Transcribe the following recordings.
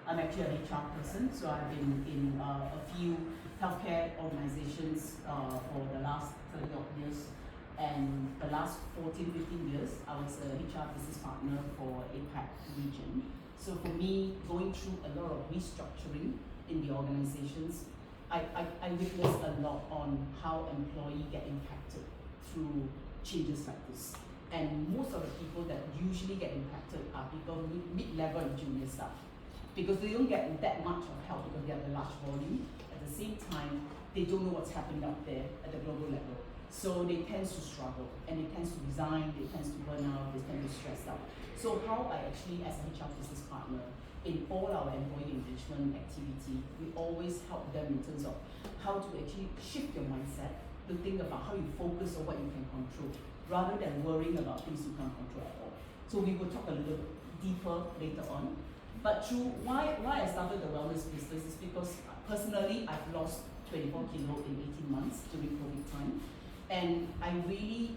I'm actually a HR person, so I've been in a few healthcare organizations for the last 30 odd years. And the last 14, 15 years, I was a HR business partner for APAC region. So for me, going through a lot of restructuring in the organizations, I witnessed a lot on how employees get impacted through changes like this. And most of the people that usually get impacted are people mid-level and junior staff, because they don't get that much of help because they have a large volume. At the same time, they don't know what's happening out there at the global level. So they tend to struggle, and they tend to resign, they tend to burn out, they tend to stress out. So how I actually, as a HR business partner, in all our employee engagement activity, we always help them in terms of how to actually shift your mindset to think about how you focus on what you can control, rather than worrying about things you can't control at all. So we will talk a little bit deeper later on. But through why I started the wellness business is because personally I've lost 24 kilo in 18 months during COVID time. And I really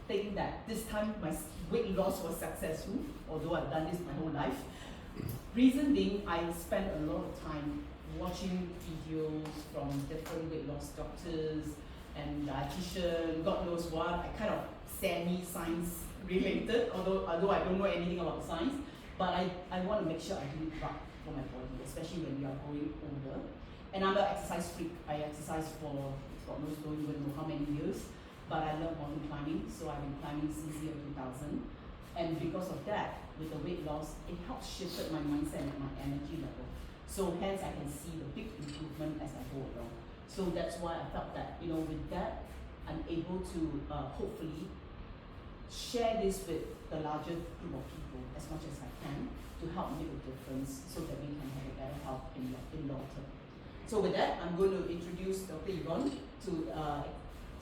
think that this time my weight loss was successful, although I've done this my whole life. Reason being, I spent a lot of time watching videos from different weight loss doctors and dietitian, God knows what. I kind of semi-science related, although I don't know anything about science, but I want to make sure I do it right for my body, especially when we are growing older. And I'm an exercise freak. I exercise for, God knows, don't even know how many years, but I love mountain climbing, so I've been climbing since year 2000. And because of that, with the weight loss, it helps shifted my mindset and my energy level. So hence I can see the big improvement as I go along. So that's why I felt that, with that, I'm able to hopefully share this with the larger group of people as much as I can to help make a difference so that we can have a better health in long term. So with that, I'm going to introduce Dr. Yvonne to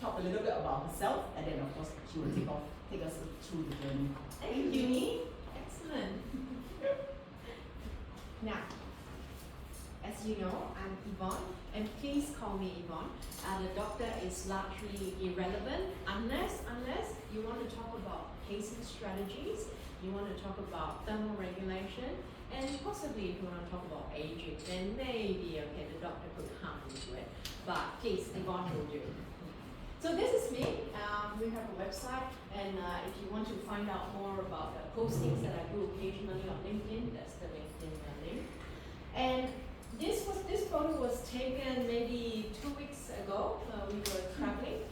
talk a little bit about herself, and then of course she will take us through the journey. Thank you, Uni. Excellent. Now, as you know, I'm Yvonne, and please call me Yvonne. The doctor is largely irrelevant unless you want to talk about pacing strategies, you want to talk about thermoregulation, and possibly if you want to talk about aging, then maybe, okay, the doctor could come into it. But please, Yvonne will do. So this is me. We have a website, and if you want to find out more about the postings that I do occasionally on LinkedIn, that's the LinkedIn link. And this photo was taken maybe 2 weeks ago. We were traveling,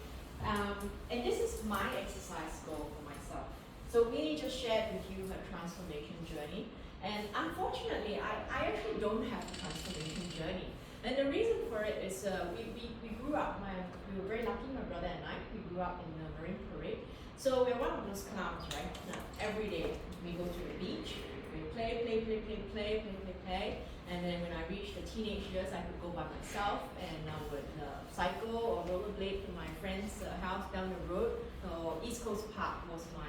and this is my exercise goal for myself. So Winnie just shared with you her transformation journey, and unfortunately, I actually don't have a transformation journey. And the reason for it is we grew up, we were very lucky, my brother and I, we grew up in the Marine Parade. So we're one of those clowns, right? Now, every day we go to the beach, we play. And then when I reached the teenage years, I could go by myself and I would cycle or rollerblade to my friend's house down the road. So East Coast Park was my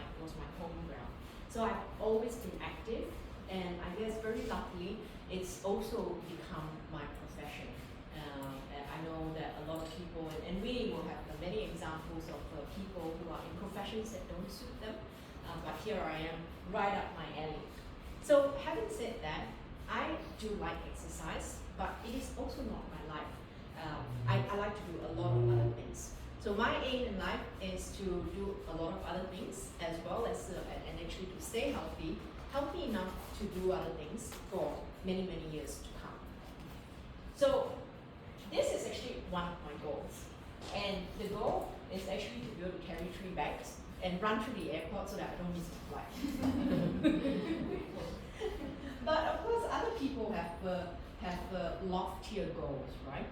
home ground. So I've always been active, and I guess very luckily, it's also become my profession. And I know that a lot of people, and we will have many examples of people who are in professions that don't suit them, but here I am, right up my alley. So having said that, I do like exercise, but it is also not my life. I like to do a lot of other things. So my aim in life is to do a lot of other things, as well as, and actually to stay healthy enough to do other things for many, many years to come. So this is actually one of my goals. And the goal is actually to be able to carry 3 bags and run through the airport so that I don't miss the flight. But of course, other people have loftier goals, right?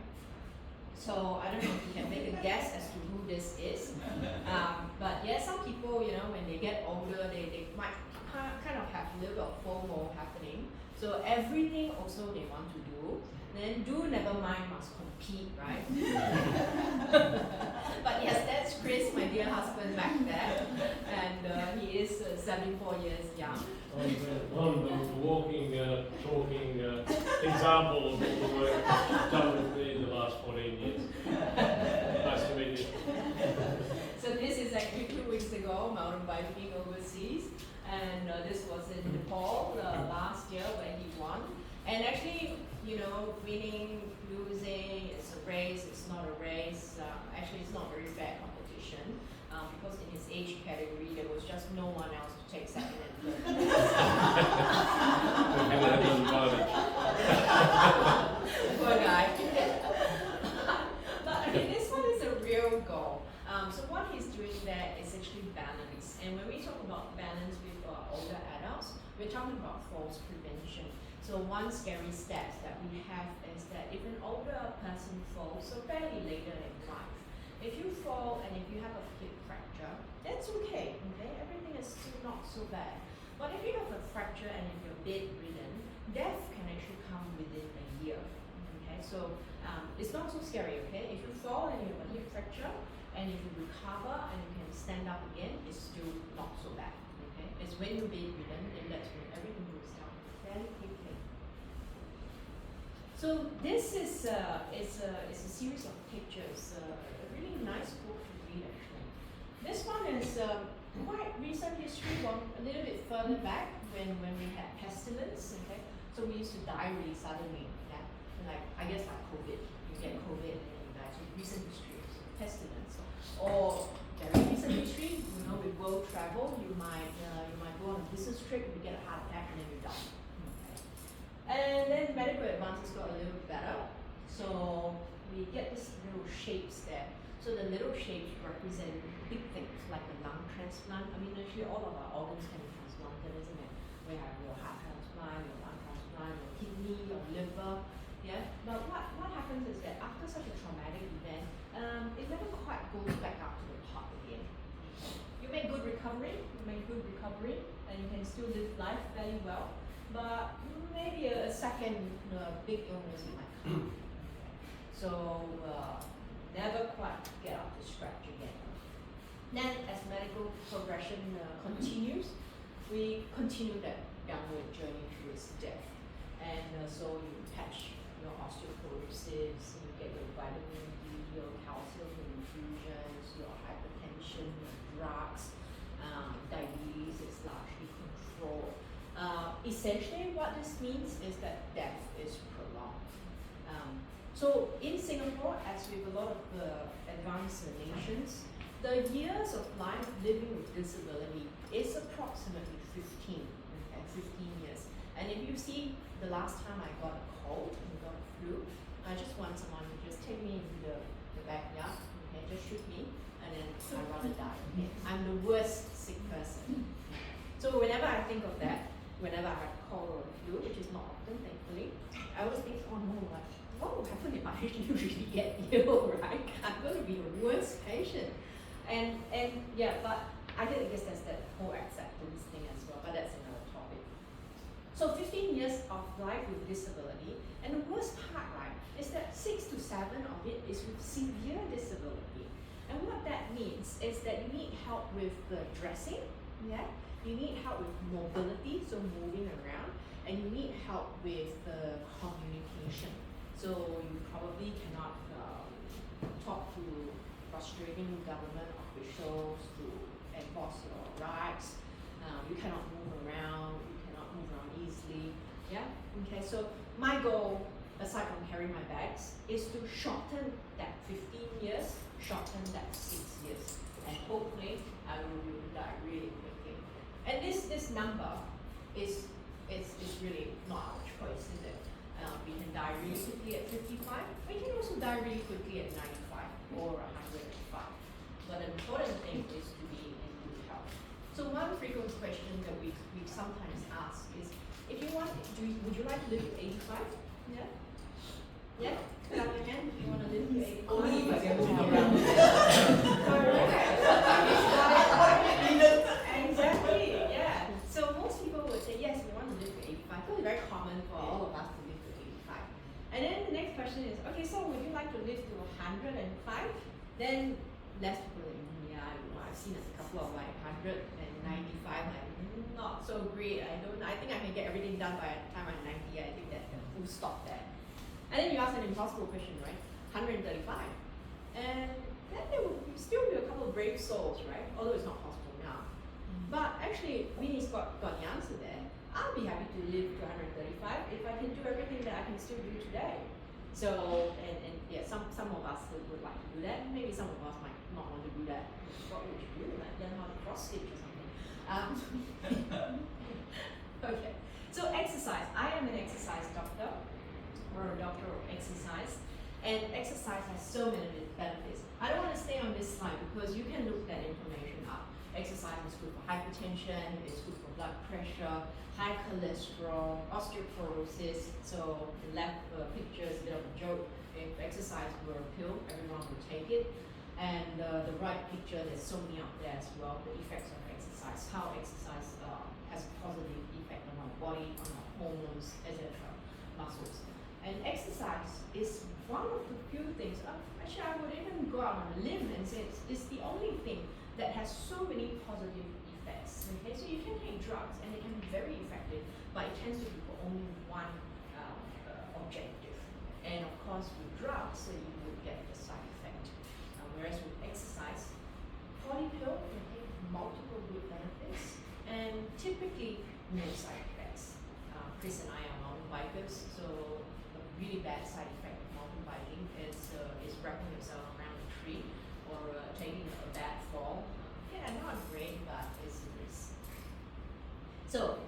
So I don't know if you can make a guess as to who this is. But yeah, some people, when they get older, they might kind of have a little bit of FOMO happening. So everything also they want to do. Then never mind, must compete, right? But yes, that's Chris, my dear husband back there. And he is 74 years young. One walking, talking example of all the work done with me in the last 14 years. Nice to meet you. So this is actually 2 weeks ago, mountain biking overseas. And this was in Nepal last year where he won. And actually, you know, winning, losing, it's a race, it's not a race. Actually, it's not very fair competition because in his age category, there was just no one else to take second and third. Poor guy. But okay, this one is a real goal. So what he's doing there is actually balance. And when we talk about balance with older adults, we're talking about falls prevention. So one scary stat that we have is that if an older person falls, so fairly later in life, if you fall and if you have a hip fracture, that's okay, everything is still not so bad. But if you have a fracture and if you're bedridden, death can actually come within a year, okay? So it's not so scary, okay? If you fall and you have a hip fracture, and if you recover and you can stand up again, it's still not so bad, okay? It's when you're bedridden, and that's when everything goes down fairly quickly. So this is a series of pictures, a really nice book to read actually. This one is quite recent history, a little bit further back when we had pestilence, okay? So we used to die really suddenly, yeah? Like, I guess like COVID, you get COVID and then you die. So recent history, so pestilence. Or very recent history, you know, with world travel, you might go on a business trip, you get a heart attack and then you die. Okay. And then medical advances got a little better. So we get these little shapes there. So the little shapes represent big things like a lung transplant. I mean, actually all of our organs can be transplanted, isn't it? We have your heart transplant, your lung transplant, your kidney, your liver. Yeah. But what happens is that after such a traumatic event, it never quite goes back up to the top again. You make good recovery, and you can still live life very well. But maybe a second big illness might come. So never quite get up to scratch again. Then as medical progression continues, we continue that downward journey towards death. And so you patch your osteoporosis, you get your vitamin D, your calcium infusions, your hypertension, your drugs, diabetes is largely controlled. Essentially what this means is that death is prolonged. So in Singapore, as with a lot of advanced nations, the years of life living with disability is approximately 15 years. And if you see the last time I got a cold and got a flu, I just want someone to just take me into the backyard, okay, just shoot me, and then I'd rather die. Okay? I'm the worst sick person. So whenever I think of that, whenever I have a cold or a flu, which is not often, thankfully, I always think, oh no, what will happen if I actually really get ill, right? I'm going to be the worst patient. And yeah, but I guess that's that whole acceptance thing as well, but that's another topic. So 15 years of life with disability, and the worst part, right, is that 6 to 7 of it is with severe disability. And what that means is that you need help with the dressing, yeah? You need help with mobility, so moving around, and you need help with the communication. So you probably cannot talk to frustrating government officials to enforce your rights. You cannot move around easily. Yeah? Okay, so my goal, aside from carrying my bags, is to shorten that 15 years, shorten that 6 years. And hopefully I will die really quickly. And this number is really not our choice, is it? We can die really quickly at 55. We can also die really quickly at 95 or 105. But the important thing is to be in good health. So one frequent question that we sometimes ask is, if you want, would you like to live to 85? Yeah? Yeah? Put up your hand if you want to live to 85. Only if I can move around. Exactly, yeah. So most people would say, yes, we want to live to 85. So it's very common for all of us to live to 85. And then the next question is, okay, so would you like to live to 105? Then less people like, yeah, I've seen a couple of like 195, like not so great. I think I can get everything done by the time I'm 90. I think that will stop there. And then you ask an impossible question, right? 135. And then there will still be a couple of brave souls, right? Although it's not possible now. But actually, Winnie's got the answer there. I'll be happy to live to 135 if I can do everything that I can still do today. So, and yeah, some of us would like to do that. Maybe some of us might not want to do that. What would you do? Like learn how to cross stitch or something. Okay. So exercise. I am an exercise doctor, or a doctor of exercise, and exercise has so many benefits. I don't want to stay on this slide because you can look that information up. Exercise is good for hypertension, it's good for blood pressure, high cholesterol, osteoporosis. So the left picture is a bit of a joke. If exercise were a pill, everyone would take it. And the right picture, there's so many out there as well, the effects of exercise, how exercise has a positive effect on our body, on our hormones, etc., muscles. And exercise is one of the few things, actually I would even go out on a limb and say it's the only thing that has so many positive effects. Okay, so you can take drugs and they can be very effective, but it tends to be for only one objective. And of course, with drugs, you would get the side effect. Whereas with exercise, poly pill can take multiple good benefits and typically no side effects. Chris and I are mountain bikers, so a really bad side effect of mountain biking is wrapping yourself around a tree or taking a bad fall. Yeah, not great, but it's a risk. So,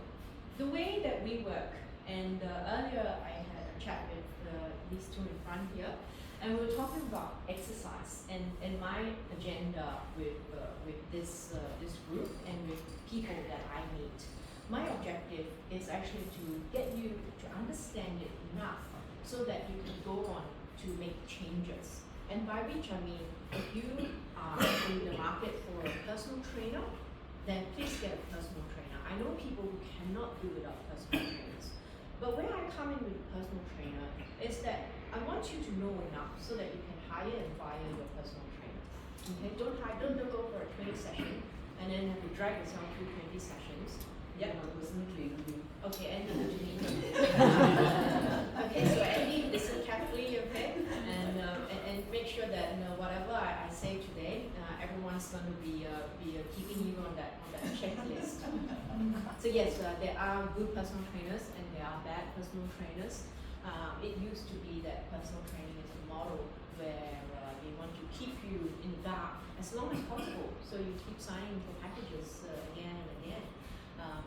the way that we work, and earlier I had a chat with these two in front here, and we were talking about exercise and my agenda with this group and with people that I meet. My objective is actually to get you to understand it enough so that you can go on to make changes. And by which I mean, if you are in the market for a personal trainer, then please get a personal trainer. I know people who cannot do without personal trainers. But where I come in with a personal trainer is that I want you to know enough so that you can hire and fire your personal trainer. Okay, don't go for a 20 session and then have to drag yourself through 20 sessions. Yeah, my personal trainer. Okay, Andy, what do you mean? Okay, so Andy, listen carefully, okay, and make sure that whatever I say today, everyone's going to be keeping you on that checklist. So yes, there are good personal trainers and there are bad personal trainers. It used to be that personal training is a model where they want to keep you in the dark as long as possible, so you keep signing for packages again and again.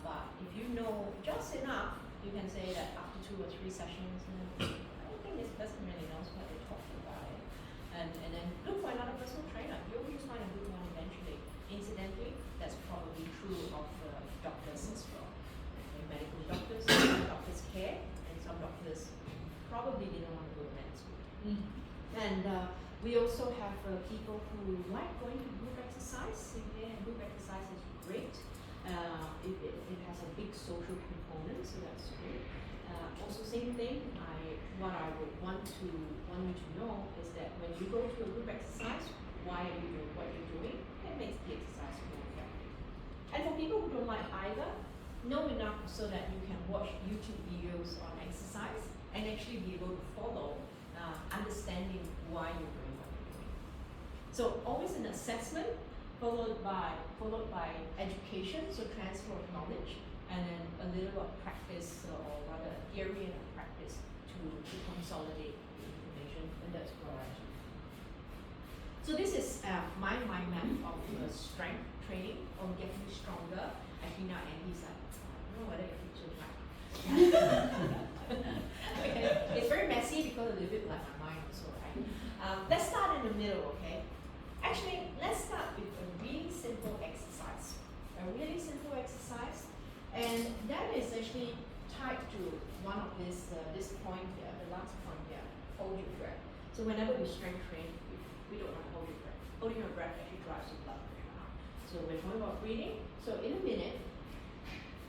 But if you know just enough, you can say that after 2 or 3 sessions, I don't think this person really knows what they're talking about it. And then look for another personal trainer. You'll always find a good one eventually. Incidentally, that's probably true of doctors as well. And medical doctors, doctors care, and some doctors probably didn't want to go to med school. And we also have people who like going to group exercise. Okay, group exercise is great. It has a big social component, so that's great. Also, same thing. What I would want you to know is that when you go to a group exercise, why are you doing what you're doing? It makes the exercise more effective. And for people who don't like either, know enough so that you can watch YouTube videos on exercise and actually be able to follow, understanding why you're doing what you're doing. So always an assessment, followed by education, so transfer of knowledge, and then a little of practice, or rather theory and practice to consolidate the information, and that's what I do. So this is my mind map of strength training, or getting stronger. Actually now Andy's like, I don't know whether it features right. Okay, it's very messy because a little bit like my mind also, right? Let's start in the middle, okay? Actually, let's start with a really simple exercise. And that is actually tied to one of this point here, the last point here, hold your breath. So whenever we strength train, we don't want to hold your breath. Holding your breath actually drives the blood pressure up. So we're talking about breathing. So in a minute,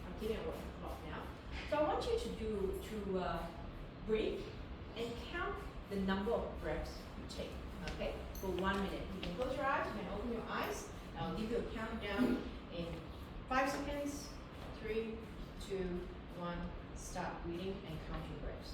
I'm giving a clock now. So I want you to breathe and count the number of breaths you take. Okay, for 1 minute. You can close your eyes, you can open your eyes. I'll give you a countdown in 5 seconds. 3, 2, 1. Start breathing and count your breaths.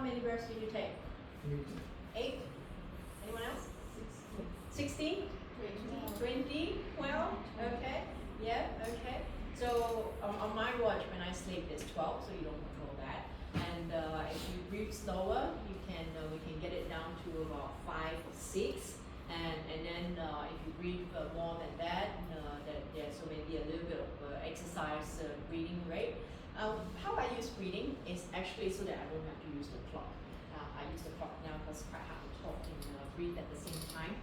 many breaths did you take? 8? Anyone else? 16? 20? 12? Okay. Yeah, okay. So on my watch, when I sleep, it's 12, so you don't control that. And if you breathe slower, you can we can get it down to about 5 or 6. And then if you breathe more than that, so maybe a little bit of exercise breathing rate. How I use breathing is actually so that I don't have to use the clock. I use the clock now because it's quite hard to talk and breathe at the same time.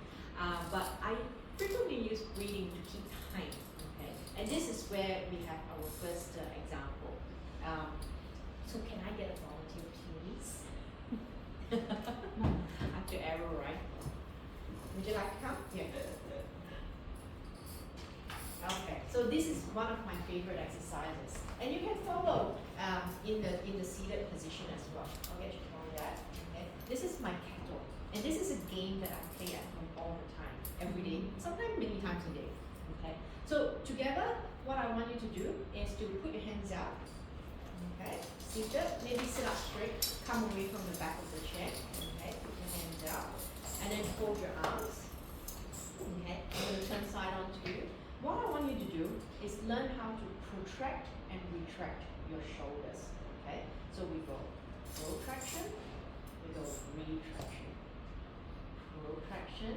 But I frequently use breathing to keep time. Okay, and this is where we have our first example. So can I get a volunteer, please? After arrow, right? Would you like to come? Yeah. Okay, so this is one of my favorite exercises, and you can follow in the seated position as well. I'll get you to know that. Okay, this is my kettle, and this is a game that I play at home all the time, every day, sometimes many times a day. Okay, so together, what I want you to do is to put your hands out. Okay, seated, maybe sit up straight, come away from the back of the chair. Okay, put your hands out, and then fold your arms. Okay, I'm going to turn side on to you. What I want you to do is learn how to protract and retract your shoulders. Okay, so we go protraction, we go retraction, protraction,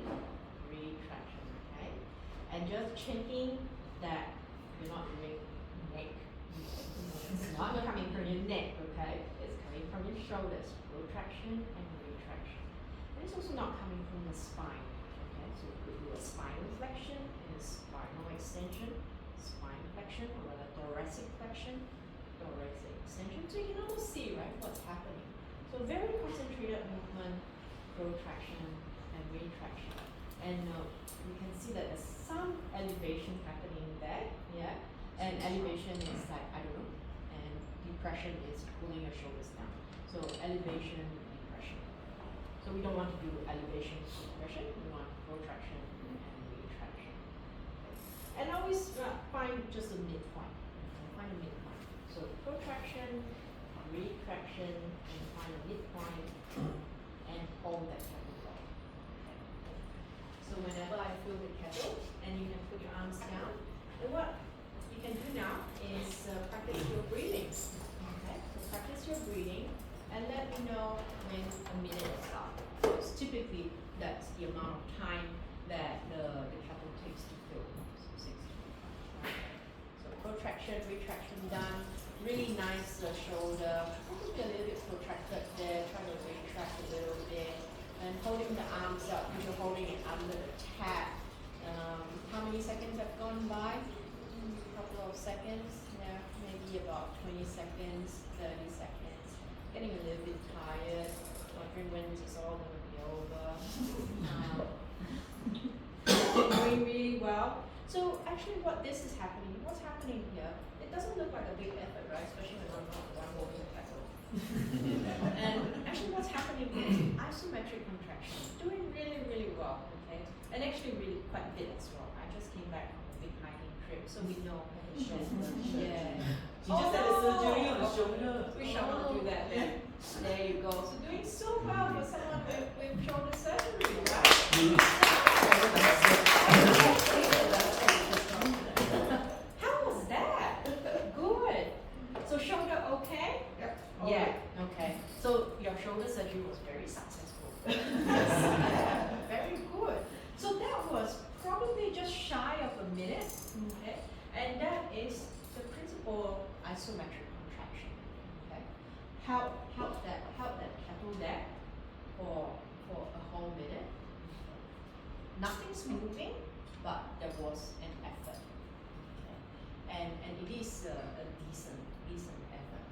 retraction. Okay, and just checking that you're not doing neck. It's not coming from your neck. Okay, it's coming from your shoulders. Protraction and retraction. And it's also not coming from the spine. Okay, so we could do a spinal flexion and a spinal extension, spine flexion, or a thoracic flexion, thoracic extension. So you can almost see, right, what's happening. So very concentrated movement, protraction and retraction. And you can see that there's some elevation happening there, yeah. And elevation is like, I don't know, and depression is pulling your shoulders down. So elevation, depression. So we don't want to do elevation, depression, we want protraction and retraction. And always find just a midpoint. Find a midpoint. So protraction, retraction, and find a midpoint, and hold that kettle up. Okay. So whenever I feel the kettle, and you can put your arms down, and what you can do now is practice your breathing. Okay. So practice your breathing, and let me know when a minute is up. So typically, that's the amount of time that the kettle takes to fill. So 6 to 5. So protraction, retraction done. Really nice shoulder. Probably a little bit protracted there. Try to retract a little bit. And holding the arms up, you're holding it under the tap. How many seconds have gone by? A couple of seconds. Yeah, maybe about 20 seconds, 30 seconds. Getting a little bit tired. Wondering when this is all going to be over. Doing really well. So actually what this is happening, what's happening here, it doesn't look like a big effort, right? Especially when I'm not the one holding the kettle. And actually what's happening is isometric contraction. Doing really, really well, okay? And actually really quite fit as well. I just came back from a big hiking trip, so we know the shoulder. Yeah. She just had a surgery on the shoulder. We shall not do that then. There you go. So doing so well for someone with shoulder surgery, right? How was that? Good. So shoulder okay? Yep. Yeah. Okay. So your shoulder surgery was very successful. Very good. So that was probably just shy of a minute. Okay. And that is the principal isometric contraction. Okay. Help that kettle there for a whole minute. Nothing's moving, but there was an effort. Okay. And it is a decent effort.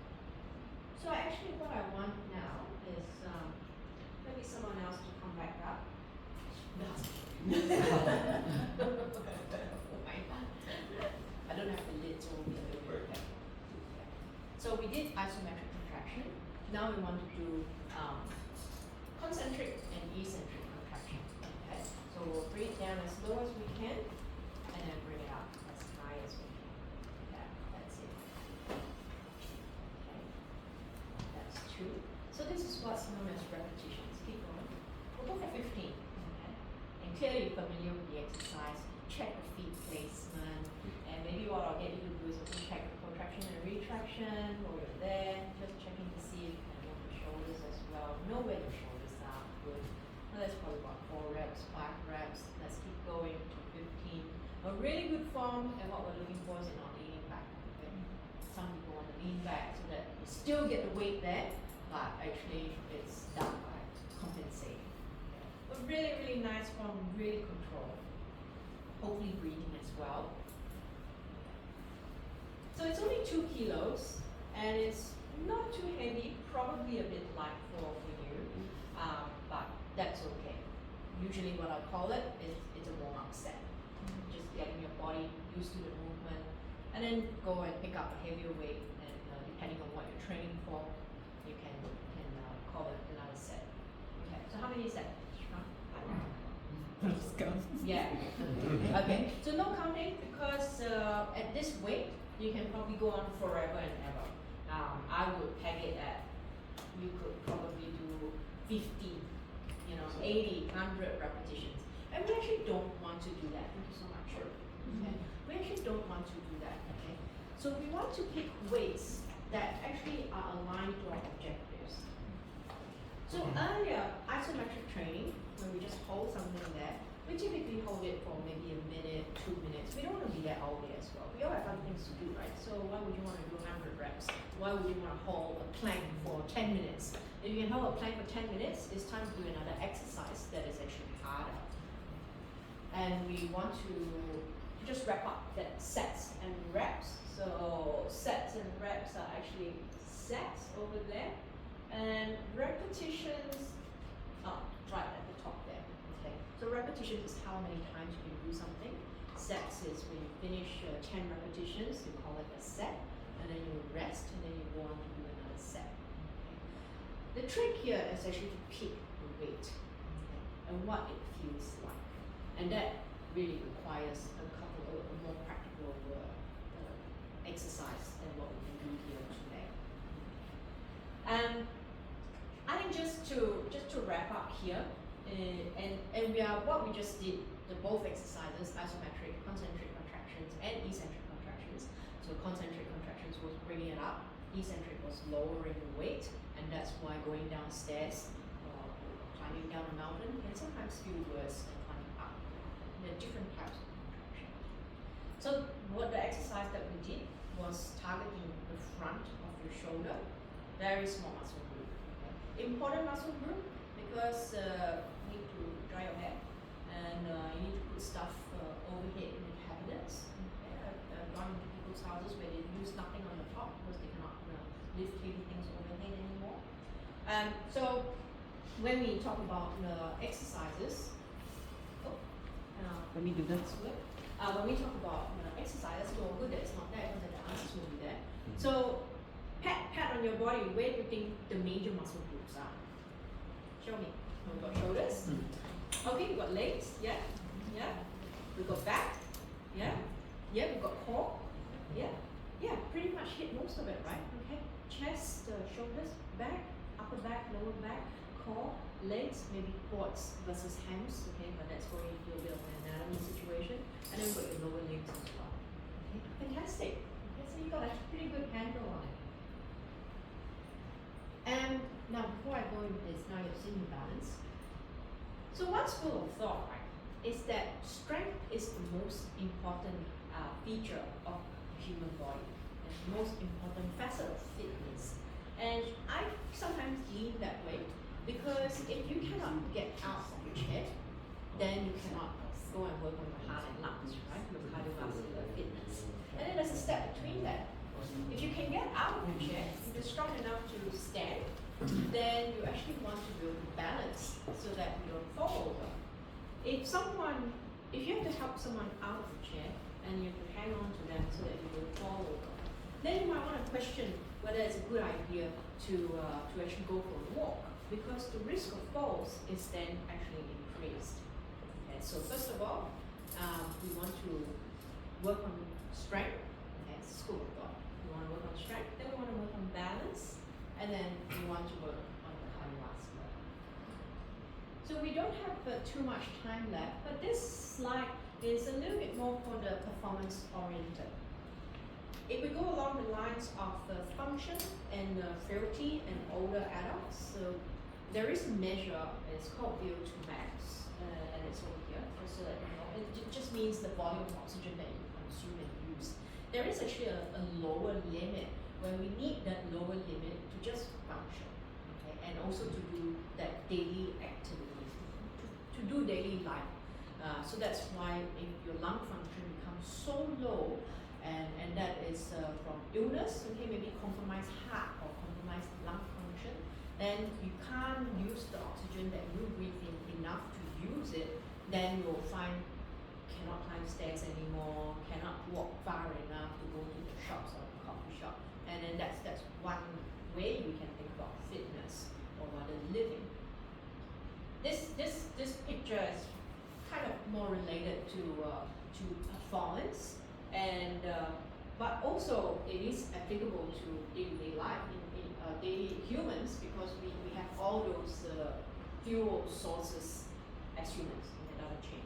So actually what I want now is maybe someone else to come back up. Oh my God. I don't have the lid, so we'll be a little bit careful. Okay. So we did isometric contraction. Now we want to do concentric and eccentric contraction. Okay. So we'll breathe down as low as we can, and then bring it up as high as we can. Yeah, that's it. Okay. That's 2. So So this is what's known as repetitions. Keep going. We'll go for 15. Okay. And clearly you're familiar with the exercise. Check the feet placement. And maybe what I'll get you to do is also check the contraction and retraction while you're there. Just checking to see if you can move the shoulders as well. Know where your shoulders are. Good. Now that's probably about 4 reps, 5 reps. Let's keep going to 15. A really good form, and what we're looking for is not leaning back. Okay? Some people want to lean back so that you still get the weight there, but actually it's done by compensating. Okay? A really, really nice form, really controlled. Hopefully breathing as well. So it's only 2 kilos, and it's not too heavy, probably a bit light for you, but that's okay. Usually what I call it is it's a warm-up set. Just getting your body used to the movement, and then go and pick up a heavier weight, and depending on what you're training for, you can call it another set. Okay, so how many is that? Let's go. Yeah. Okay. So no counting because at this weight you can probably go on forever and ever. I would peg it at you could probably do 50, 80, 100 repetitions. And we actually don't want to do that. Thank you so much. Sure. Okay. We actually don't want to do that. Okay. So we want to pick weights that actually are aligned to our objectives. So earlier, isometric training, when we just hold something there, we typically hold it for maybe a minute, 2 minutes. We don't want to be there all day as well. We all have other things to do, right? So why would you want to do 100 reps? Why would you want to hold a plank for 10 minutes? If you can hold a plank for 10 minutes, it's time to do another exercise that is actually harder. And we want to just wrap up that sets and reps. So sets and reps are actually sets over there. And repetitions are right at the top there. Okay. So repetitions is how many times you can do something. Sets is when you finish 10 repetitions, you call it a set, and then you rest, and then you go on to do another set. Okay. The trick here is actually to pick the weight, okay, and what it feels like, and that really requires a more practical exercise than what we can do here today. I think just to wrap up here, and we are what we just did, the both exercises, isometric, concentric contractions, and eccentric contractions. So concentric contractions was bringing it up, eccentric was lowering the weight, and that's why going downstairs, climbing down a mountain can sometimes feel worse than climbing up. There are different types of contractions. So what the exercise that we did was targeting the front of your shoulder, very small muscle group. Okay. Important muscle group because you need to dry your hair, and you need to put stuff overhead in the cabinets. Okay. I've gone into people's houses where they use nothing on the top because they cannot lift heavy things overhead anymore. So when we talk about exercises, Let me do that. when we talk about exercises, so good that it's not there because the answers will be there. So pat on your body, where do you think the major muscle groups are? Show me. We've got shoulders. Okay, we've got legs. Yeah. Yeah. We've got back. Yeah. Yeah, we've got core. Yeah. Yeah, pretty much hit most of it, right? Okay. Chest, shoulders, back, upper back, lower back, core, legs, maybe quads versus hams, okay, but that's where you do a bit of an anatomy situation. And then we've got your lower legs as well. Okay, fantastic. Okay, so you got a pretty good handle on it. And now before I go into this, now you've seen your balance. So one school of thought, right, is that strength is the most important feature of the human body, and the most important facet of fitness. And I sometimes lean that way because if you cannot get out of your chair, then you cannot go and work on your heart and lungs, right? Your cardiovascular fitness. And then there's a step between that. If you can get out of your chair, if you're strong enough to stand, then you actually want to build balance so that you don't fall over. If you have to help someone out of the chair and you have to hang on to them so that you don't fall over, then you might want to question whether it's a good idea to actually go for a walk, because the risk of falls is then actually increased. Okay, so first of all, we want to work on strength. Okay, it's a school of thought. We want to work on strength, then we want to work on balance, and then we want to work on we don't have too much time left, but this slide is a little bit more for the performance oriented. If we go along the lines of function and frailty in older adults, so there is a measure, it's called VO2 max, and it's over here, just so that you know. It just means the volume of oxygen that you consume and use. There is actually a lower limit when we need that lower limit to just function, okay, and also to do that daily activity, to do daily life. So that's why if your lung function becomes so low, and that is from illness, okay, maybe compromised heart or compromised lung function, then you can't use the oxygen that you breathe in enough to use it, then you'll find cannot climb stairs anymore, cannot walk far enough to go to the shops or the coffee shop. And then that's one way we can think about fitness or rather living. This picture is kind of more related to performance, and but also it is applicable to day-to-day life in daily humans, because we have all those fuel sources as humans, and it doesn't change.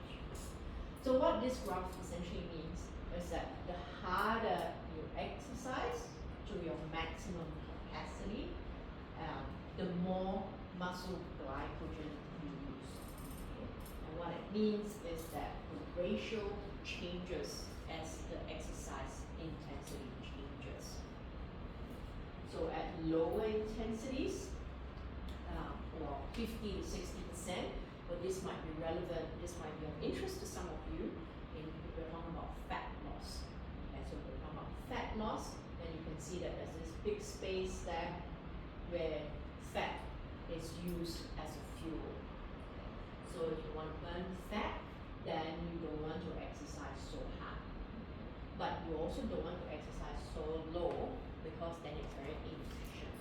So what this graph essentially means is that the harder you exercise to your maximum capacity, the more muscle glycogen you use. Okay? And what it means is that the ratio changes as the exercise intensity changes. So at lower intensities, or 50 to 60%, but this might be relevant, this might be of interest to some of you, if we're talking about fat loss. Okay, so we're talking about fat loss, then you can see that there's this big space there where fat is used as a fuel. Okay. So if you want to burn fat, then you don't want to exercise so hard. But you also don't want to exercise so low, because then it's very inefficient.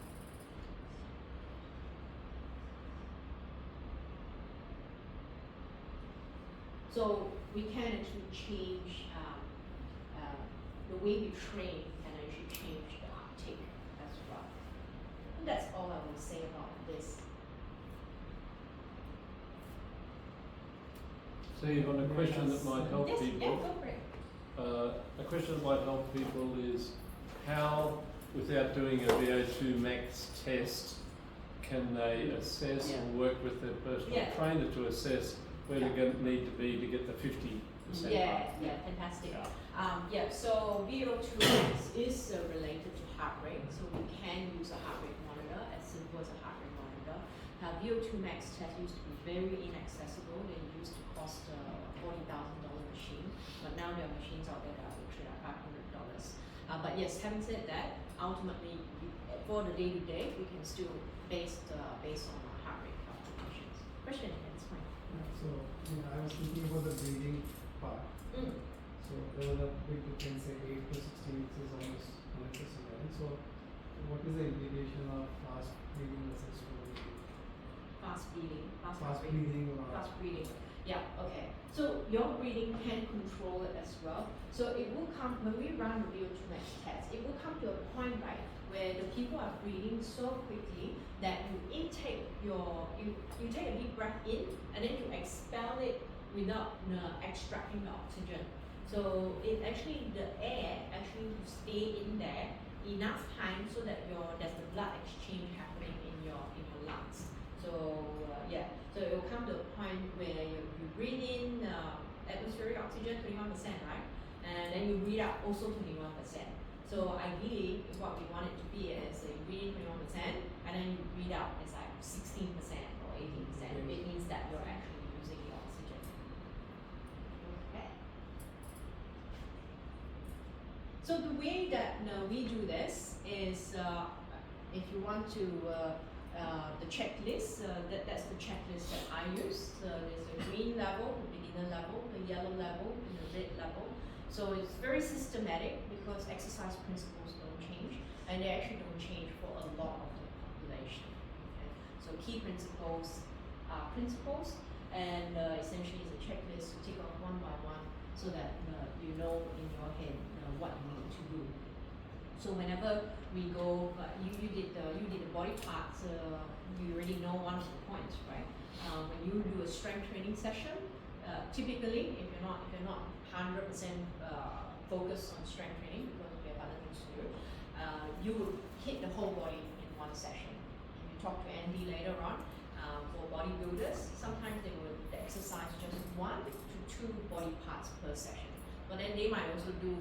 So we can actually change the way we train, can actually change the uptake as well. And that's all I will say about this. Steve, on a question that might help Yes, people. yeah, go for it. A question that might help people is how, without doing a VO2 max test, can they assess Yeah. or work with their personal Yeah. trainer to assess where they're going to need to be to get the 50% Yeah, up? yeah, fantastic. Yeah. So VO2 max is related to heart rate, so we can use a heart rate monitor, as simple as a heart rate monitor. VO2 max test used to be very inaccessible. They used to cost $40,000 machine, but now there are machines out there that are literally like $500. But yes, having said that, ultimately for the day-to-day, we can still based on our heart rate calculations. Question again, it's fine. So, I was thinking about the breathing part. So there was a big difference, say 8 to 16 weeks is almost 100%, right? So what is the implication of fast breathing versus slow breathing? Fast breathing, fast Fast heart rate. breathing or Fast breathing. Yeah, okay. So your breathing can control it as well. So it will come, when we run the VO2 max test, it will come to a point, right, where the people are breathing so quickly that you intake you take a deep breath in, and then you expel it without extracting the oxygen. So it actually, the air actually will stay in there enough time so that there's the blood exchange happening in your lungs. So yeah, so it will come to a point where you breathe in atmospheric oxygen 21%, right? And then you breathe out also 21%. So ideally, what we want it to be is you breathe in 21%, and then you breathe out it's like 16% or 18%. It means that you're actually using the oxygen. Okay. So the way that we do this is, if you want to, the checklist, that's the checklist that I use. There's a green level, the beginner level, the yellow level, and the red level. So it's very systematic because exercise principles don't change, and they actually don't change for a lot of the population. Okay? So key principles are principles, and essentially it's a checklist to tick off one by one so that you know in your head what you need to do. So whenever we go, you did the body parts. You already know one of the points, right? When you do a strength training session, typically, if you're not 100% focused on strength training because we have other things to do, you would hit the whole body in one session. If you talk to Andy later on, for bodybuilders, sometimes they would exercise just 1 to 2 body parts per session. But then they might also do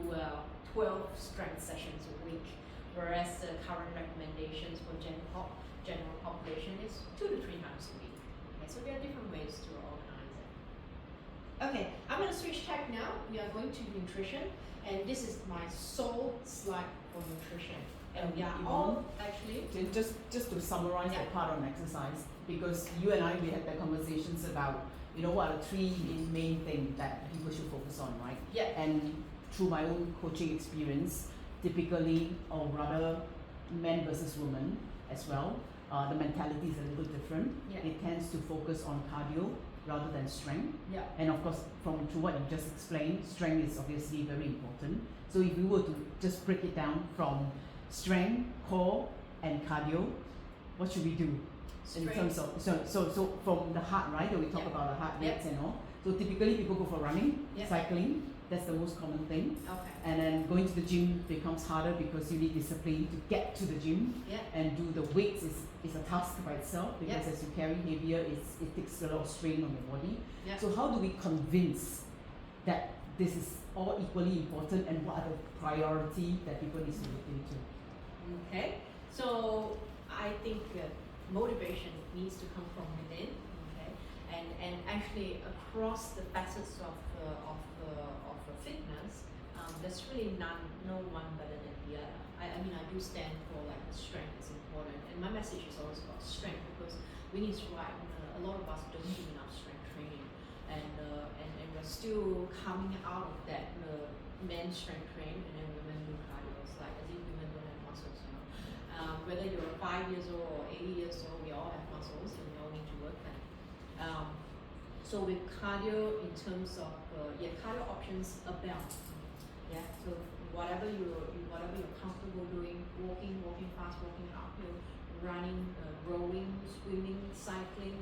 12 strength sessions a week, whereas the current recommendations for general population is 2 to 3 times a week. Okay, so there are different ways to organize it. Okay, I'm going to switch tack now. We are going to nutrition, and this is my sole slide for nutrition. And we are all actually Just to summarize Yeah. that part on exercise, because you and I, we had the conversations about, what are the 3 main things that people should focus on, right? yeah. And through my own coaching experience, typically, or rather men versus women as well, the mentality is a little different. Yeah. It tends to focus on cardio rather than strength. Yeah. And of course, through what you just explained, strength is obviously very important. So if we were to just break it down from strength, core, and cardio, what should we do? In terms of, so from the heart, right? That we talk Yeah. about the heart Yeah. rates and all. So typically people go for running, Yeah. cycling. That's the most common thing. Okay. And then going to the gym becomes harder because you need discipline to get to the gym Yeah. and do the weights is a task by itself because Yeah. as you carry heavier, it takes a lot of strain on your body. Yeah. So how do we convince that this is all equally important and what are the priority that people need to look into? Okay, so I think motivation needs to come from within. Okay, and actually across the facets of fitness, there's really no one better than the other. I mean, I do stand for like strength is important, and my message is always about strength because we need to write. A lot of us don't do enough strength training, and we're still coming out of that men strength train and then women do cardio. It's like as if women don't have muscles, you know. Whether you're 5 years old or 80 years old, we all have muscles and we all need to work them. So with cardio, in terms of cardio options abound. Yeah. So whatever you're comfortable doing, walking fast, walking uphill, running, rowing, swimming, cycling.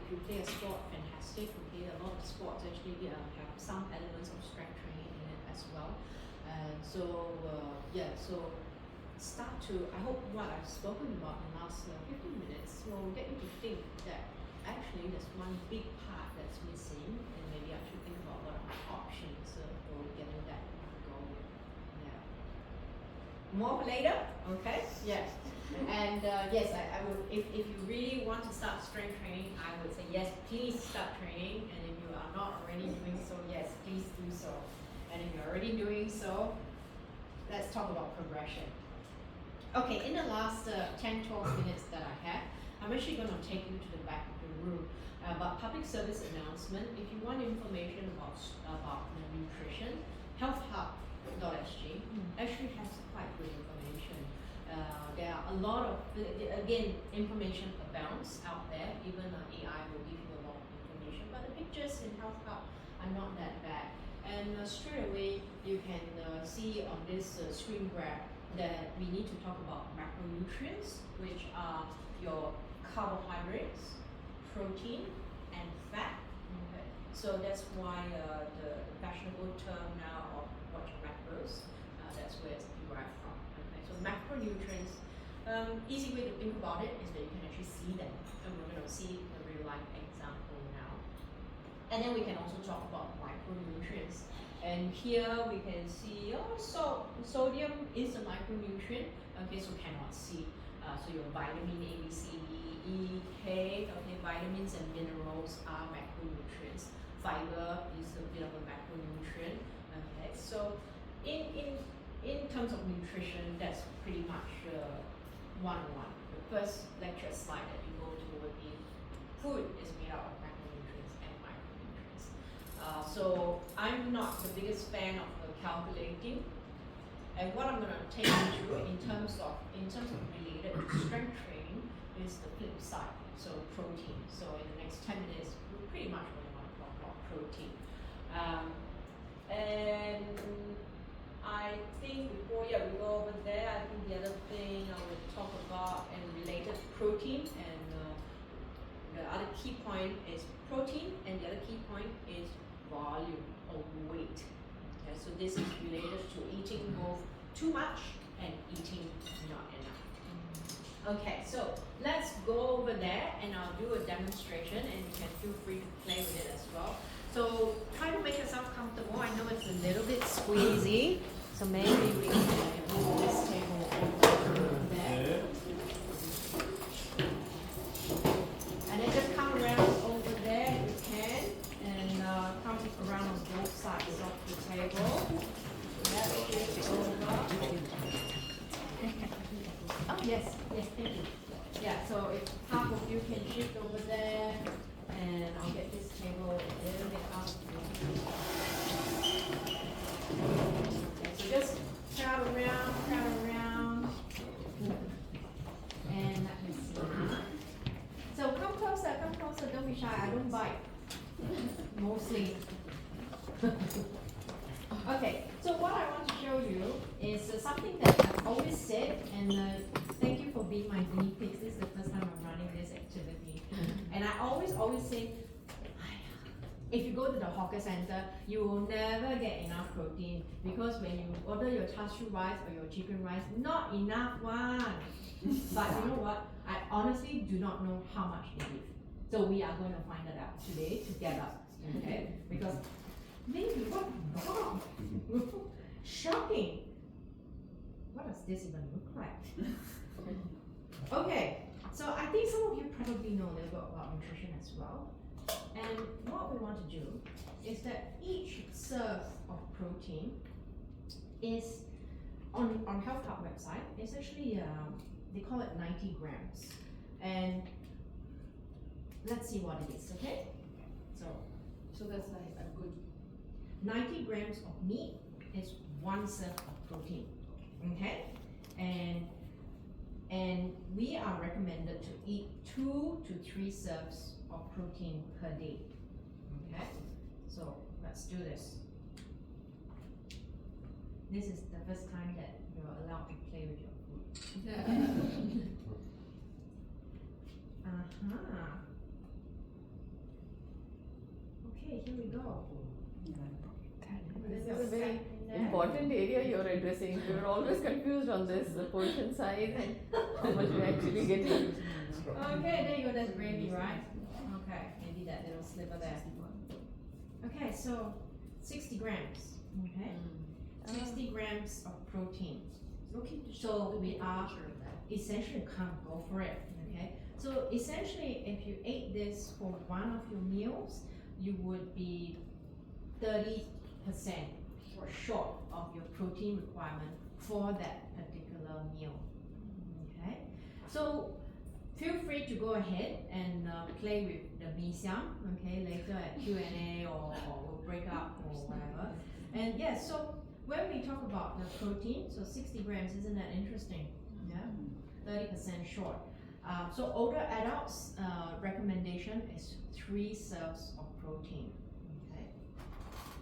If you play a sport, fantastic. Okay, a lot of sports actually have some elements of strength training in it as well. So start to. I hope what I've spoken about in the last 15 minutes will get you to think that actually there's one big part that's missing, and maybe I should think about what are my options for getting that goal. Yeah. More for later. Okay. Yes. And yes, I would. If you really want to start strength training, I would say yes. Please start training, and if you are not already doing so, yes, please do so. And if you're already doing so, let's talk about progression. Okay, in the last 10-12 minutes that I have, I'm actually going to take you to the back of the room about public service announcement. If you want information about nutrition, healthhub.sg actually has quite good information. There are a lot of, again, information abounds out there. Even AI will give you a lot of information, but the pictures in Health Hub are not that bad. And straight away, you can see on this screen grab that we need to talk about macronutrients, which are your carbohydrates, protein, and fat. Okay. So that's why the fashionable term now of what your macros, that's where it's derived from. Okay. So macronutrients, easy way to think about it is that you can actually see them, and we're going to see a real life example now. And then we can also talk about micronutrients. And here we can see, sodium is a micronutrient. Okay, so cannot see. So your vitamin A, B, C, D, E, K. Okay, vitamins and minerals are macronutrients. Fiber is a bit of a macronutrient. Okay, so in terms of nutrition, that's pretty much one-on-one. The first lecture slide that you go to would be food is made out of macronutrients and micronutrients. So I'm not the biggest fan of calculating, and what I'm going to take you through in terms of related to strength training is the flip side. So protein. So in the next 10 minutes, we pretty much really want to talk about protein. And I think before we go over there, I think the other thing I would talk about and related to protein, and the other key point is protein, and the other key point is volume or weight. Okay, so this is related to eating both too much and eating not enough. Okay, so let's go over there and I'll do a demonstration and you can feel free to play with it as well. So try to make yourself comfortable. I know it's a little bit squeezy, so maybe we can move this table over there. And then just come around over there if you can, and come around on both sides of the table. Yep, shift over. Oh yes, yes, thank you. Yeah, so if half of you can shift over there, and I'll get this table a little bit up. Okay, so just crowd around, and let me see. So come closer, don't be shy, I don't bite. Mostly. Okay, so what I want to show you is something that I've always said, and thank you for being my guinea pigs. This is the first time I'm running this activity. And I always say, if you go to the hawker center, you will never get enough protein, because when you order your char siu rice or your chicken rice, not enough one. But you know what? I honestly do not know how much they give. So we are going to find it out today together, okay? Because maybe what? Wow. Shocking. What does this even look like? Okay, so I think some of you probably know a little bit about nutrition as well. And what we want to do is that each serve of protein is on Health Hub website. It's actually they call it 90 grams. And let's see what it is, okay? So that's like a good 90 grams of meat is 1 serve of protein, okay? And we are recommended to eat 2 to 3 serves of protein per day, okay? So let's do this. This is the first time that you're allowed to play with your food. Okay, here we go. This is a very important area you're addressing. You're always confused on this, the portion size and how much you're actually getting. Okay, there you go, that's gravy, right? Okay, maybe that little sliver there. Okay, so 60 grams, okay? 60 grams of protein. So we are essentially, come go for it, okay? So essentially, if you ate this for one of your meals, you would be 30% short of your protein requirement for that particular meal, okay? So feel free to go ahead and play with the mee siam, okay, later at Q&A or we'll break up or whatever. And yeah, so when we talk about the protein, so 60 grams, isn't that interesting? Yeah, 30% short. So older adults, recommendation is 3 serves of protein. Okay.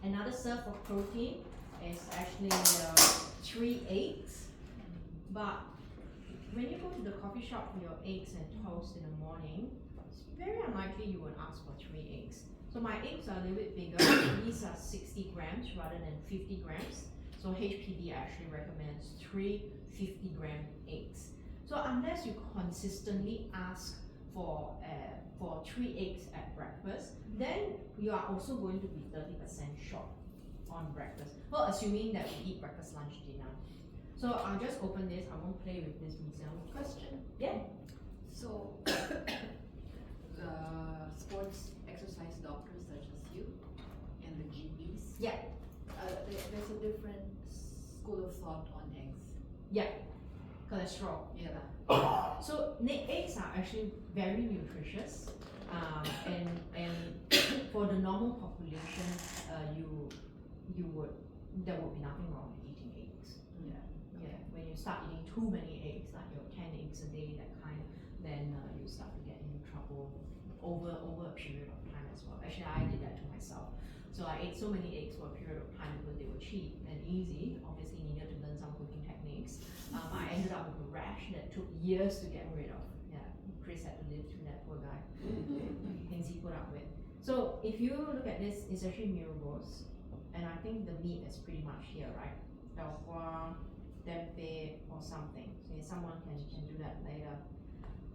Another serve of protein is actually 3 eggs. But when you go to the coffee shop for your eggs and toast in the morning, it's very unlikely you would ask for 3 eggs. So my eggs are a little bit bigger. These are 60 grams rather than 50 grams. So HPB actually recommends 3 50-gram eggs. So unless you consistently ask for 3 eggs at breakfast, then you are also going to be 30% short on breakfast. Well, assuming that we eat breakfast, lunch, dinner. So I'll just open this. I won't play with this museum. Question. Yeah. So, sports exercise doctors such as you and the GPs. Yeah. There's a different school of thought on eggs. Yeah. Cholesterol. Yeah. So eggs are actually very nutritious, and for the normal population, there would be nothing wrong with eating eggs. Yeah. When you start eating too many eggs, like your 10 eggs a day, that kind, then you start to get into trouble over a period of time as well. Actually, I did that to myself. So I ate so many eggs for a period of time because they were cheap and easy. Obviously needed to learn some cooking techniques. I ended up with a rash that took years to get rid of. Yeah, Chris had to live through that, poor guy. Things he put up with. So if you look at this, it's actually meal roast. And I think the meat is pretty much here, right? Tau Hua, tempeh, or something. So someone can do that later.